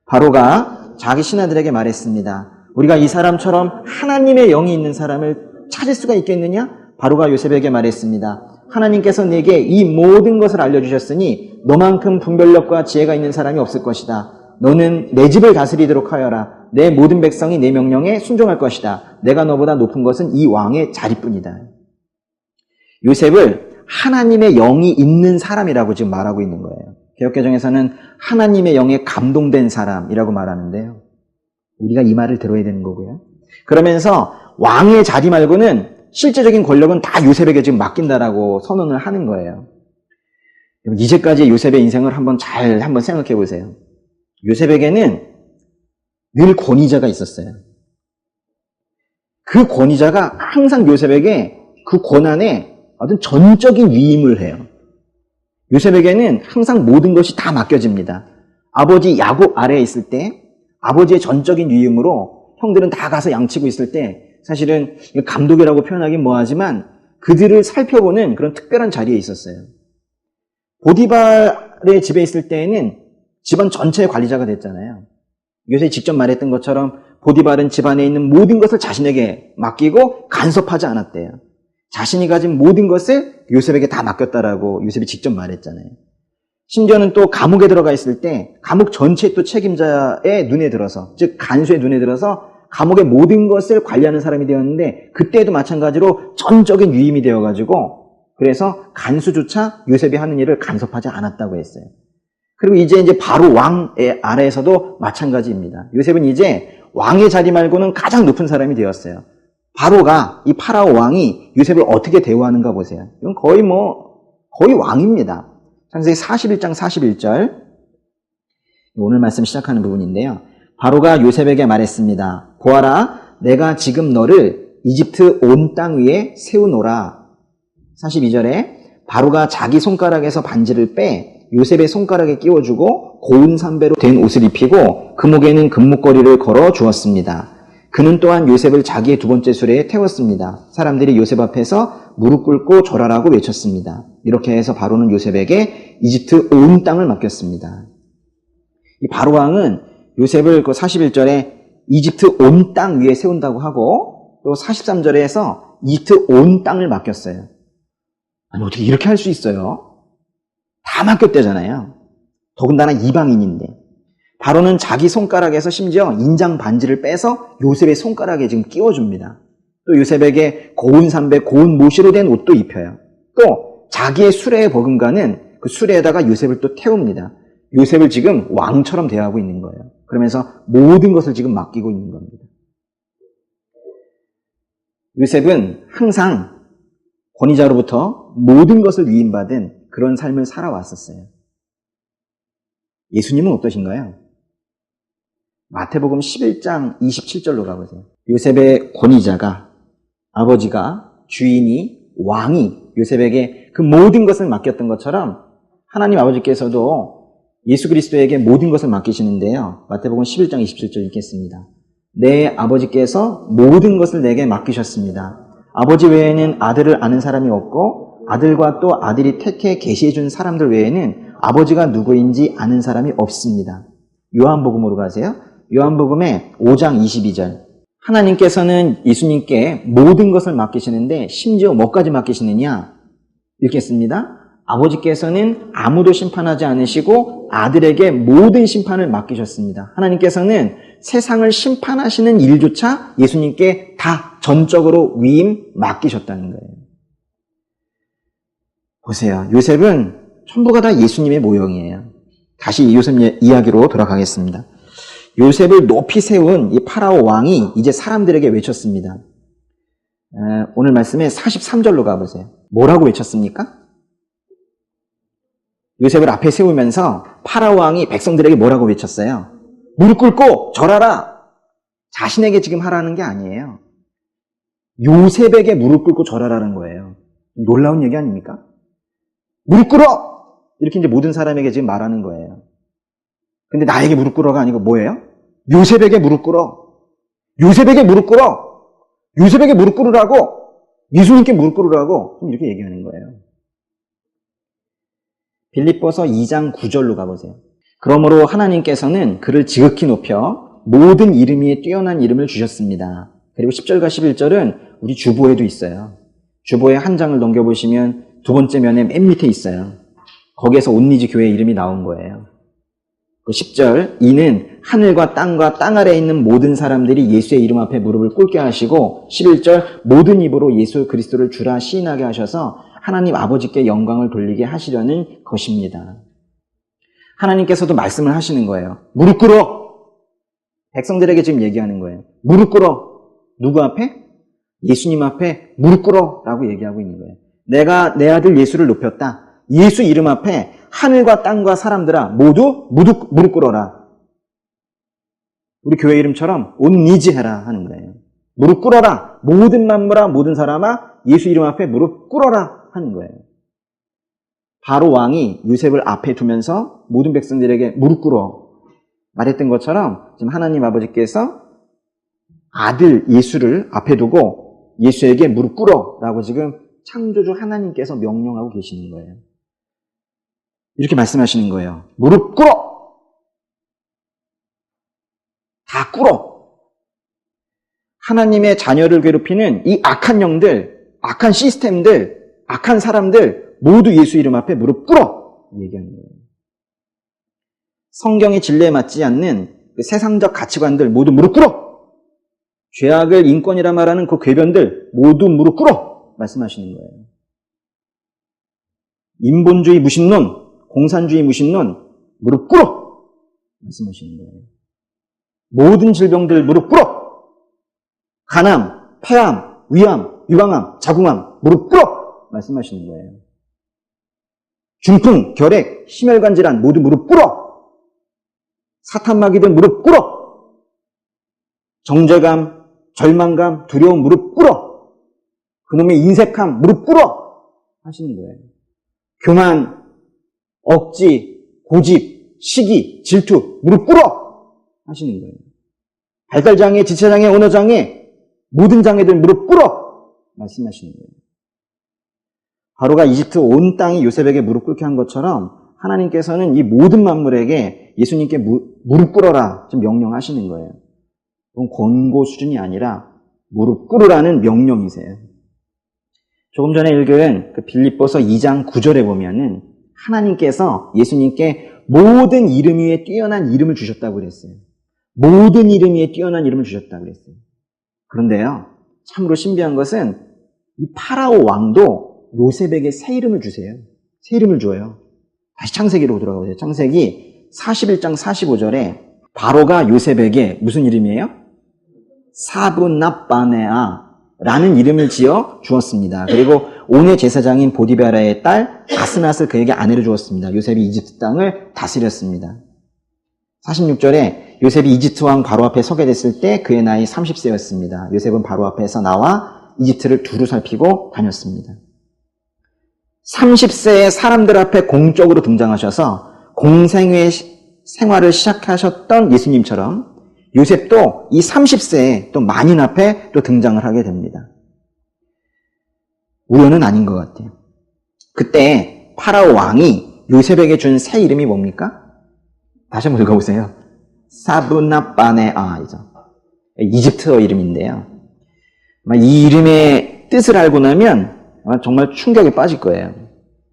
바로가 자기 신하들에게 말했습니다. 우리가 이 사람처럼 하나님의 영이 있는 사람을 찾을 수가 있겠느냐? 바로가 요셉에게 말했습니다. 하나님께서 내게 이 모든 것을 알려주셨으니 너만큼 분별력과 지혜가 있는 사람이 없을 것이다. 너는 내 집을 다스리도록 하여라. 내 모든 백성이 내 명령에 순종할 것이다. 내가 너보다 높은 것은 이 왕의 자리뿐이다. 요셉을 하나님의 영이 있는 사람이라고 지금 말하고 있는 거예요. 개역개정에서는 하나님의 영에 감동된 사람이라고 말하는데요. 우리가 이 말을 들어야 되는 거고요. 그러면서 왕의 자리 말고는 실제적인 권력은 다 요셉에게 지금 맡긴다라고 선언을 하는 거예요. 이제까지 요셉의 인생을 한번 생각해 보세요. 요셉에게는 늘 권위자가 있었어요. 그 권위자가 항상 요셉에게 그 권한에 어떤 전적인 위임을 해요. 요셉에게는 항상 모든 것이 다 맡겨집니다. 아버지 야곱 아래에 있을 때 아버지의 전적인 위임으로 형들은 다 가서 양치고 있을 때 사실은 감독이라고 표현하긴 뭐하지만 그들을 살펴보는 그런 특별한 자리에 있었어요. 보디발의 집에 있을 때에는 집안 전체의 관리자가 됐잖아요. 요셉이 직접 말했던 것처럼 보디발은 집안에 있는 모든 것을 자신에게 맡기고 간섭하지 않았대요. 자신이 가진 모든 것을 요셉에게 다 맡겼다라고 요셉이 직접 말했잖아요. 심지어는 또 감옥에 들어가 있을 때 감옥 전체의 또 책임자의 눈에 들어서, 즉 간수의 눈에 들어서 감옥의 모든 것을 관리하는 사람이 되었는데 그때도 마찬가지로 전적인 위임이 되어가지고 그래서 간수조차 요셉이 하는 일을 간섭하지 않았다고 했어요. 그리고 이제 바로 왕의 아래에서도 마찬가지입니다. 요셉은 이제 왕의 자리 말고는 가장 높은 사람이 되었어요. 바로가 이 파라오 왕이 요셉을 어떻게 대우하는가 보세요. 이건 거의 왕입니다. 창세기 41장 41절. 오늘 말씀 시작하는 부분인데요. 바로가 요셉에게 말했습니다. 보아라, 내가 지금 너를 이집트 온 땅 위에 세우노라. 42절에 바로가 자기 손가락에서 반지를 빼 요셉의 손가락에 끼워주고 고운 삼배로 된 옷을 입히고 금목에는 금목걸이를 걸어 주었습니다. 그는 또한 요셉을 자기의 두 번째 수레에 태웠습니다. 사람들이 요셉 앞에서 무릎 꿇고 절하라고 외쳤습니다. 이렇게 해서 바로는 요셉에게 이집트 온 땅을 맡겼습니다. 이 바로 왕은 요셉을 그 41절에 이집트 온 땅 위에 세운다고 하고 또 43절에서 이집트 온 땅을 맡겼어요. 아니 어떻게 이렇게 할 수 있어요? 다 맡겼대잖아요. 더군다나 이방인인데. 바로는 자기 손가락에서 심지어 인장 반지를 빼서 요셉의 손가락에 지금 끼워줍니다. 또 요셉에게 고운 삼배, 고운 모시로 된 옷도 입혀요. 또 자기의 수레에 버금가는 그 수레에다가 요셉을 또 태웁니다. 요셉을 지금 왕처럼 대하고 있는 거예요. 그러면서 모든 것을 지금 맡기고 있는 겁니다. 요셉은 항상 권위자로부터 모든 것을 위임받은 그런 삶을 살아왔었어요. 예수님은 어떠신가요? 마태복음 11장 27절로 가보세요. 요셉의 권위자가, 아버지가, 주인이, 왕이 요셉에게 그 모든 것을 맡겼던 것처럼 하나님 아버지께서도 예수 그리스도에게 모든 것을 맡기시는데요. 마태복음 11장 27절 읽겠습니다. 내 아버지께서 모든 것을 내게 맡기셨습니다. 아버지 외에는 아들을 아는 사람이 없고 아들과 또 아들이 택해 계시해 준 사람들 외에는 아버지가 누구인지 아는 사람이 없습니다. 요한복음으로 가세요. 요한복음의 5장 22절. 하나님께서는 예수님께 모든 것을 맡기시는데 심지어 뭐까지 맡기시느냐? 읽겠습니다. 아버지께서는 아무도 심판하지 않으시고 아들에게 모든 심판을 맡기셨습니다. 하나님께서는 세상을 심판하시는 일조차 예수님께 다 전적으로 위임 맡기셨다는 거예요. 보세요. 요셉은 전부가 다 예수님의 모형이에요. 다시 요셉 이야기로 돌아가겠습니다. 요셉을 높이 세운 이 파라오 왕이 이제 사람들에게 외쳤습니다. 오늘 말씀에 43절로 가보세요. 뭐라고 외쳤습니까? 요셉을 앞에 세우면서 파라오 왕이 백성들에게 뭐라고 외쳤어요? 무릎 꿇고 절하라. 자신에게 지금 하라는 게 아니에요. 요셉에게 무릎 꿇고 절하라는 거예요. 놀라운 얘기 아닙니까? 무릎 꿇어! 이렇게 이제 모든 사람에게 지금 말하는 거예요. 근데 나에게 무릎 꿇어가 아니고 뭐예요? 요셉에게 무릎 꿇어. 요셉에게 무릎 꿇어. 요셉에게 무릎 꿇으라고. 예수님께 무릎 꿇으라고. 이렇게 얘기하는 거예요. 빌립보서 2장 9절로 가보세요. 그러므로 하나님께서는 그를 지극히 높여 모든 이름 위에 뛰어난 이름을 주셨습니다. 그리고 10절과 11절은 우리 주보에도 있어요. 주보에 한 장을 넘겨보시면 두 번째 면에 맨 밑에 있어요. 거기에서 온리지 교회 이름이 나온 거예요. 10절, 이는 하늘과 땅과 땅 아래에 있는 모든 사람들이 예수의 이름 앞에 무릎을 꿇게 하시고 11절, 모든 입으로 예수 그리스도를 주라 시인하게 하셔서 하나님 아버지께 영광을 돌리게 하시려는 것입니다. 하나님께서도 말씀을 하시는 거예요. 무릎 꿇어! 백성들에게 지금 얘기하는 거예요. 무릎 꿇어! 누구 앞에? 예수님 앞에 무릎 꿇어! 라고 얘기하고 있는 거예요. 내가 내 아들 예수를 높였다. 예수 이름 앞에 하늘과 땅과 사람들아 모두 무릎 꿇어라. 우리 교회 이름처럼 온니지해라 하는 거예요. 무릎 꿇어라. 모든 만물아 모든 사람아 예수 이름 앞에 무릎 꿇어라 하는 거예요. 바로 왕이 요셉을 앞에 두면서 모든 백성들에게 무릎 꿇어 말했던 것처럼 지금 하나님 아버지께서 아들 예수를 앞에 두고 예수에게 무릎 꿇어 라고 지금 창조주 하나님께서 명령하고 계시는 거예요. 이렇게 말씀하시는 거예요. 무릎 꿇어! 다 꿇어! 하나님의 자녀를 괴롭히는 이 악한 영들, 악한 시스템들, 악한 사람들 모두 예수 이름 앞에 무릎 꿇어! 얘기하는 거예요. 성경의 진리에 맞지 않는 그 세상적 가치관들 모두 무릎 꿇어! 죄악을 인권이라 말하는 그 궤변들 모두 무릎 꿇어! 말씀하시는 거예요. 인본주의 무신론, 공산주의 무신론 무릎 꿇어! 말씀하시는 거예요. 모든 질병들 무릎 꿇어! 간암, 폐암, 위암, 유방암, 자궁암 무릎 꿇어! 말씀하시는 거예요. 중풍, 결핵, 심혈관 질환 모두 무릎 꿇어! 사탄마귀들 무릎 꿇어! 정죄감, 절망감, 두려움 무릎 꿇어! 그놈의 인색함 무릎 꿇어! 하시는 거예요. 교만, 억지, 고집, 시기, 질투 무릎 꿇어! 하시는 거예요. 발달장애, 지체장애, 언어장애 모든 장애들 무릎 꿇어! 말씀하시는 거예요. 바로가 이집트 온 땅이 요셉에게 무릎 꿇게 한 것처럼 하나님께서는 이 모든 만물에게 예수님께 무릎 꿇어라 좀 명령하시는 거예요. 그건 권고 수준이 아니라 무릎 꿇으라는 명령이세요. 조금 전에 읽은 그 빌립보서 2장 9절에 보면은 하나님께서 예수님께 모든 이름 위에 뛰어난 이름을 주셨다고 그랬어요. 모든 이름 위에 뛰어난 이름을 주셨다고 그랬어요. 그런데요, 참으로 신비한 것은 이 파라오 왕도 요셉에게 새 이름을 주세요. 새 이름을 줘요. 다시 창세기로 돌아가보세요. 창세기 41장 45절에 바로가 요셉에게 무슨 이름이에요? 사브납바네아 라는 이름을 지어 주었습니다. 그리고 온의 제사장인 보디베라의 딸 아스낫을 그에게 아내로 주었습니다. 요셉이 이집트 땅을 다스렸습니다. 46절에 요셉이 이집트 왕 바로 앞에 서게 됐을 때 그의 나이 30세였습니다. 요셉은 바로 앞에서 나와 이집트를 두루 살피고 다녔습니다. 30세에 사람들 앞에 공적으로 등장하셔서 공생의 생활을 시작하셨던 예수님처럼 요셉도 이 30세에 또 만인 앞에 또 등장을 하게 됩니다. 우연은 아닌 것 같아요. 그때 파라오 왕이 요셉에게 준 새 이름이 뭡니까? 다시 한번 읽어보세요. 사브나바네아이죠. 이집트어 이름인데요. 이 이름의 뜻을 알고 나면 정말 충격에 빠질 거예요.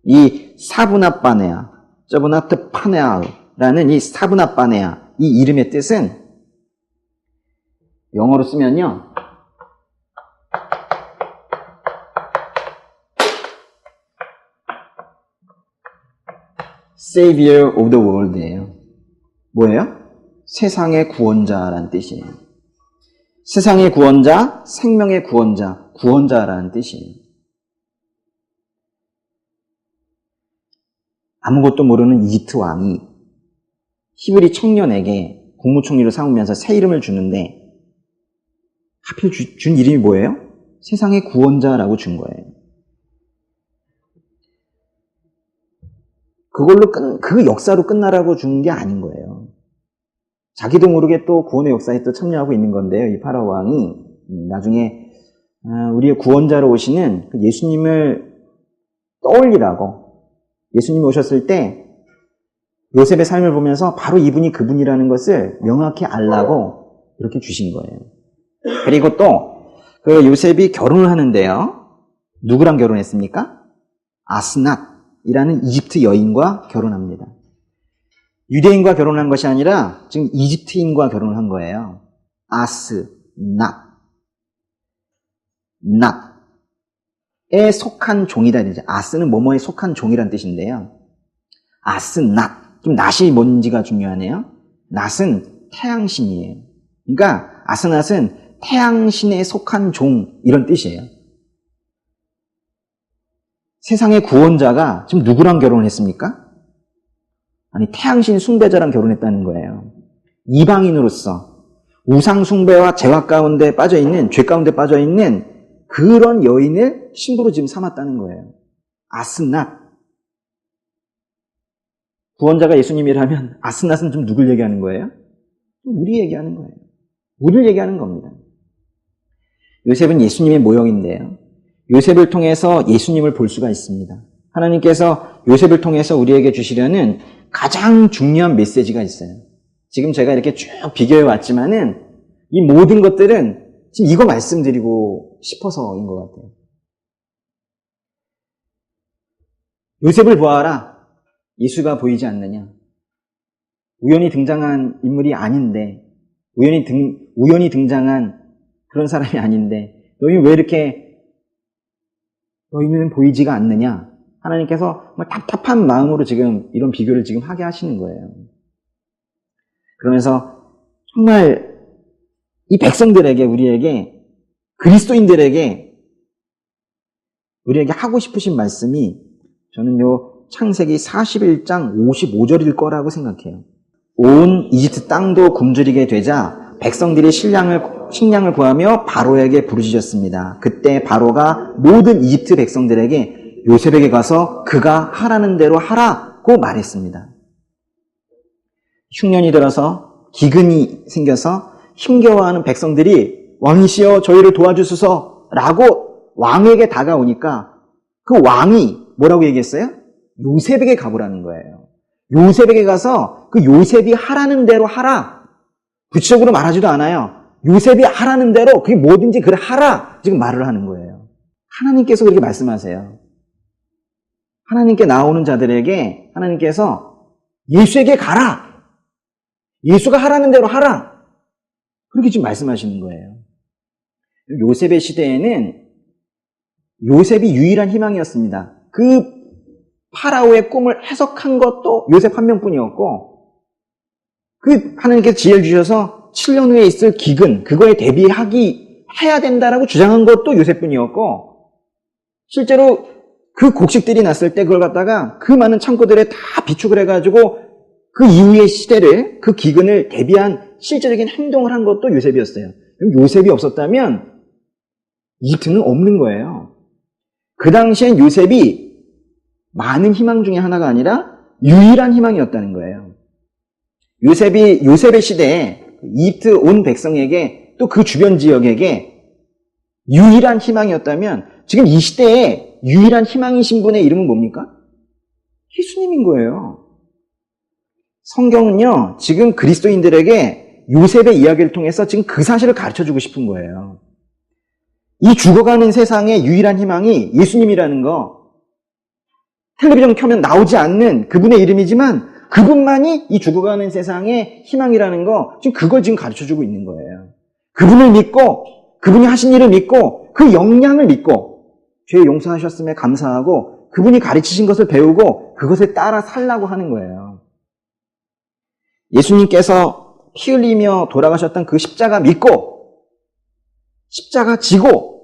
이 사브나바네아, 저브나트 파네아라는 이 사브나바네아, 이 이름의 뜻은 영어로 쓰면요. Savior of the world예요. 뭐예요? 세상의 구원자라는 뜻이에요. 세상의 구원자, 생명의 구원자, 구원자라는 뜻이에요. 아무것도 모르는 이집트 왕이 히브리 청년에게 국무총리로 삼으면서 새 이름을 주는데 하필 준 이름이 뭐예요? 세상의 구원자라고 준 거예요. 그걸로 그 역사로 끝나라고 준 게 아닌 거예요. 자기도 모르게 또 구원의 역사에 또 참여하고 있는 건데요. 이 파라오 왕이 나중에 우리의 구원자로 오시는 그 예수님을 떠올리라고, 예수님이 오셨을 때 요셉의 삶을 보면서 바로 이분이 그분이라는 것을 명확히 알라고 이렇게 주신 거예요. 그리고 또 그 요셉이 결혼을 하는데요. 누구랑 결혼했습니까? 아스낫이라는 이집트 여인과 결혼합니다. 유대인과 결혼한 것이 아니라 지금 이집트인과 결혼을 한 거예요. 아스낫. 낫에 속한 종이다. 이제 아스는 뭐뭐에 속한 종이란 뜻인데요. 아스낫. 좀 낫이 뭔지가 중요하네요. 낫은 태양신이에요. 그러니까 아스낫은 태양신에 속한 종, 이런 뜻이에요. 세상의 구원자가 지금 누구랑 결혼했습니까? 아니, 태양신 숭배자랑 결혼했다는 거예요. 이방인으로서 우상 숭배와 죄악 가운데 빠져있는, 죄 가운데 빠져있는 그런 여인을 신부로 지금 삼았다는 거예요. 아스낫. 구원자가 예수님이라면 아스낫은 좀 누굴 얘기하는 거예요? 우리 얘기하는 거예요. 우리를 얘기하는 겁니다. 요셉은 예수님의 모형인데요. 요셉을 통해서 예수님을 볼 수가 있습니다. 하나님께서 요셉을 통해서 우리에게 주시려는 가장 중요한 메시지가 있어요. 지금 제가 이렇게 쭉 비교해 왔지만은 이 모든 것들은 지금 이거 말씀드리고 싶어서인 것 같아요. 요셉을 보아라. 예수가 보이지 않느냐? 우연히 등장한 인물이 아닌데, 우연히 등장한 그런 사람이 아닌데, 너희는 왜 이렇게, 너희는 보이지가 않느냐? 하나님께서 답답한 마음으로 지금 이런 비교를 지금 하게 하시는 거예요. 그러면서 정말 이 백성들에게, 우리에게, 그리스도인들에게, 우리에게 하고 싶으신 말씀이 저는 요 창세기 41장 55절일 거라고 생각해요. 온 이집트 땅도 굶주리게 되자 백성들이 식량을 구하며 바로에게 부르짖었습니다. 그때 바로가 모든 이집트 백성들에게 요셉에게 가서 그가 하라는 대로 하라고 말했습니다. 흉년이 들어서 기근이 생겨서 힘겨워하는 백성들이 왕이시여 저희를 도와주소서라고 왕에게 다가오니까 그 왕이 뭐라고 얘기했어요? 요셉에게 가보라는 거예요. 요셉에게 가서 그 요셉이 하라는 대로 하라. 구체적으로 말하지도 않아요. 요셉이 하라는 대로 그게 뭐든지 그래 하라. 지금 말을 하는 거예요. 하나님께서 그렇게 말씀하세요. 하나님께 나오는 자들에게 하나님께서 예수에게 가라. 예수가 하라는 대로 하라. 그렇게 지금 말씀하시는 거예요. 요셉의 시대에는 요셉이 유일한 희망이었습니다. 그 파라오의 꿈을 해석한 것도 요셉 한 명뿐이었고, 그 하나님께서 지혜를 주셔서 7년 후에 있을 기근, 그거에 해야 된다라고 주장한 것도 요셉뿐이었고, 실제로 그 곡식들이 났을 때 그걸 갖다가 그 많은 창고들에 다 비축을 해가지고 그 이후의 시대를, 그 기근을 대비한 실제적인 행동을 한 것도 요셉이었어요. 요셉이 없었다면 이집트는 없는 거예요. 그 당시엔 요셉이 많은 희망 중에 하나가 아니라 유일한 희망이었다는 거예요. 요셉의 시대에 이집트 온 백성에게 또 그 주변 지역에게 유일한 희망이었다면 지금 이 시대에 유일한 희망이신 분의 이름은 뭡니까? 예수님인 거예요. 성경은요, 지금 그리스도인들에게 요셉의 이야기를 통해서 지금 그 사실을 가르쳐주고 싶은 거예요. 이 죽어가는 세상의 유일한 희망이 예수님이라는 거, 텔레비전 켜면 나오지 않는 그분의 이름이지만 그분만이 이 죽어가는 세상의 희망이라는 거, 지금 그걸 지금 가르쳐주고 있는 거예요. 그분을 믿고, 그분이 하신 일을 믿고, 그 역량을 믿고, 죄 용서하셨음에 감사하고, 그분이 가르치신 것을 배우고, 그것에 따라 살라고 하는 거예요. 예수님께서 피 흘리며 돌아가셨던 그 십자가 믿고 십자가 지고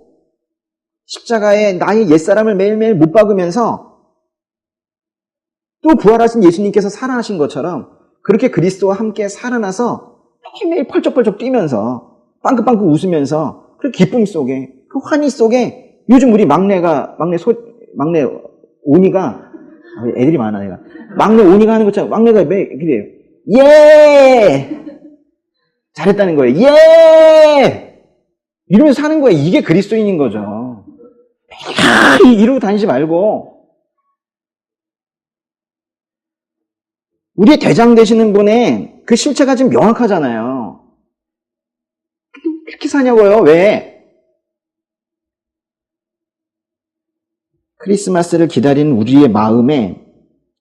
십자가에 나의 옛사람을 매일매일 못 박으면서 또 부활하신 예수님께서 살아나신 것처럼 그렇게 그리스도와 함께 살아나서 매일매일 펄쩍펄쩍 뛰면서 빵긋빵긋 웃으면서 그 기쁨 속에 그 환희 속에 요즘 우리 막내 오니가 애들이 많아 내가 막내 오니가 하는 것처럼 막내가 매 그래요. 예! 잘했다는 거예요. 예! 이러면서 사는 거예요. 이게 그리스도인인 거죠. 이러고 다니지 말고 우리의 대장 되시는 분의 그 실체가 지금 명확하잖아요. 그렇게 사냐고요. 왜? 크리스마스를 기다리는 우리의 마음에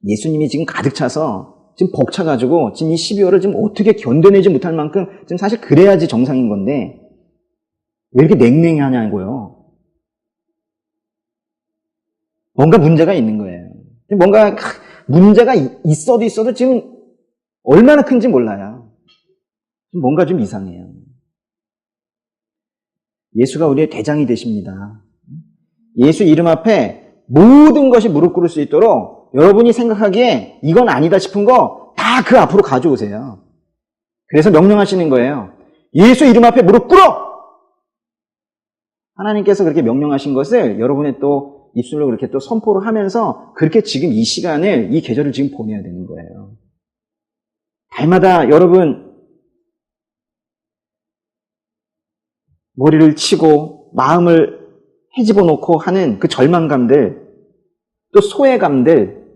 예수님이 지금 가득 차서 지금 벅차가지고 지금 이 12월을 지금 어떻게 견뎌내지 못할 만큼 지금 사실 그래야지 정상인 건데 왜 이렇게 냉랭해 하냐고요. 뭔가 문제가 있는 거예요. 뭔가 문제가 있어도 지금 얼마나 큰지 몰라요. 뭔가 좀 이상해요. 예수가 우리의 대장이 되십니다. 예수 이름 앞에 모든 것이 무릎 꿇을 수 있도록 여러분이 생각하기에 이건 아니다 싶은 거 다 그 앞으로 가져오세요. 그래서 명령하시는 거예요. 예수 이름 앞에 무릎 꿇어! 하나님께서 그렇게 명령하신 것을 여러분의 또 입술로 그렇게 또 선포를 하면서 그렇게 지금 이 시간을, 이 계절을 지금 보내야 되는 거예요. 달마다 여러분 머리를 치고 마음을 헤집어 놓고 하는 그 절망감들, 또 소외감들,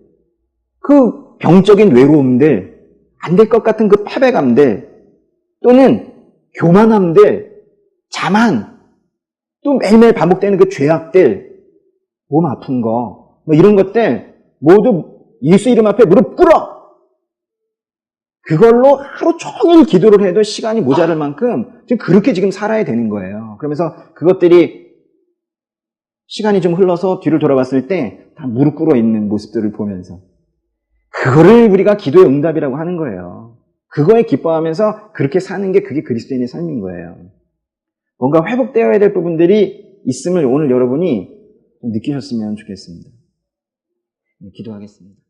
그 병적인 외로움들, 안 될 것 같은 그 패배감들, 또는 교만함들, 자만, 또 매일매일 반복되는 그 죄악들, 몸 아픈 거, 뭐 이런 것들 모두 예수 이름 앞에 무릎 꿇어! 그걸로 하루 종일 기도를 해도 시간이 모자랄 만큼 지금 그렇게 지금 살아야 되는 거예요. 그러면서 그것들이 시간이 좀 흘러서 뒤를 돌아봤을 때 다 무릎 꿇어 있는 모습들을 보면서 그거를 우리가 기도의 응답이라고 하는 거예요. 그거에 기뻐하면서 그렇게 사는 게 그게 그리스도인의 삶인 거예요. 뭔가 회복되어야 될 부분들이 있음을 오늘 여러분이 느끼셨으면 좋겠습니다. 기도하겠습니다.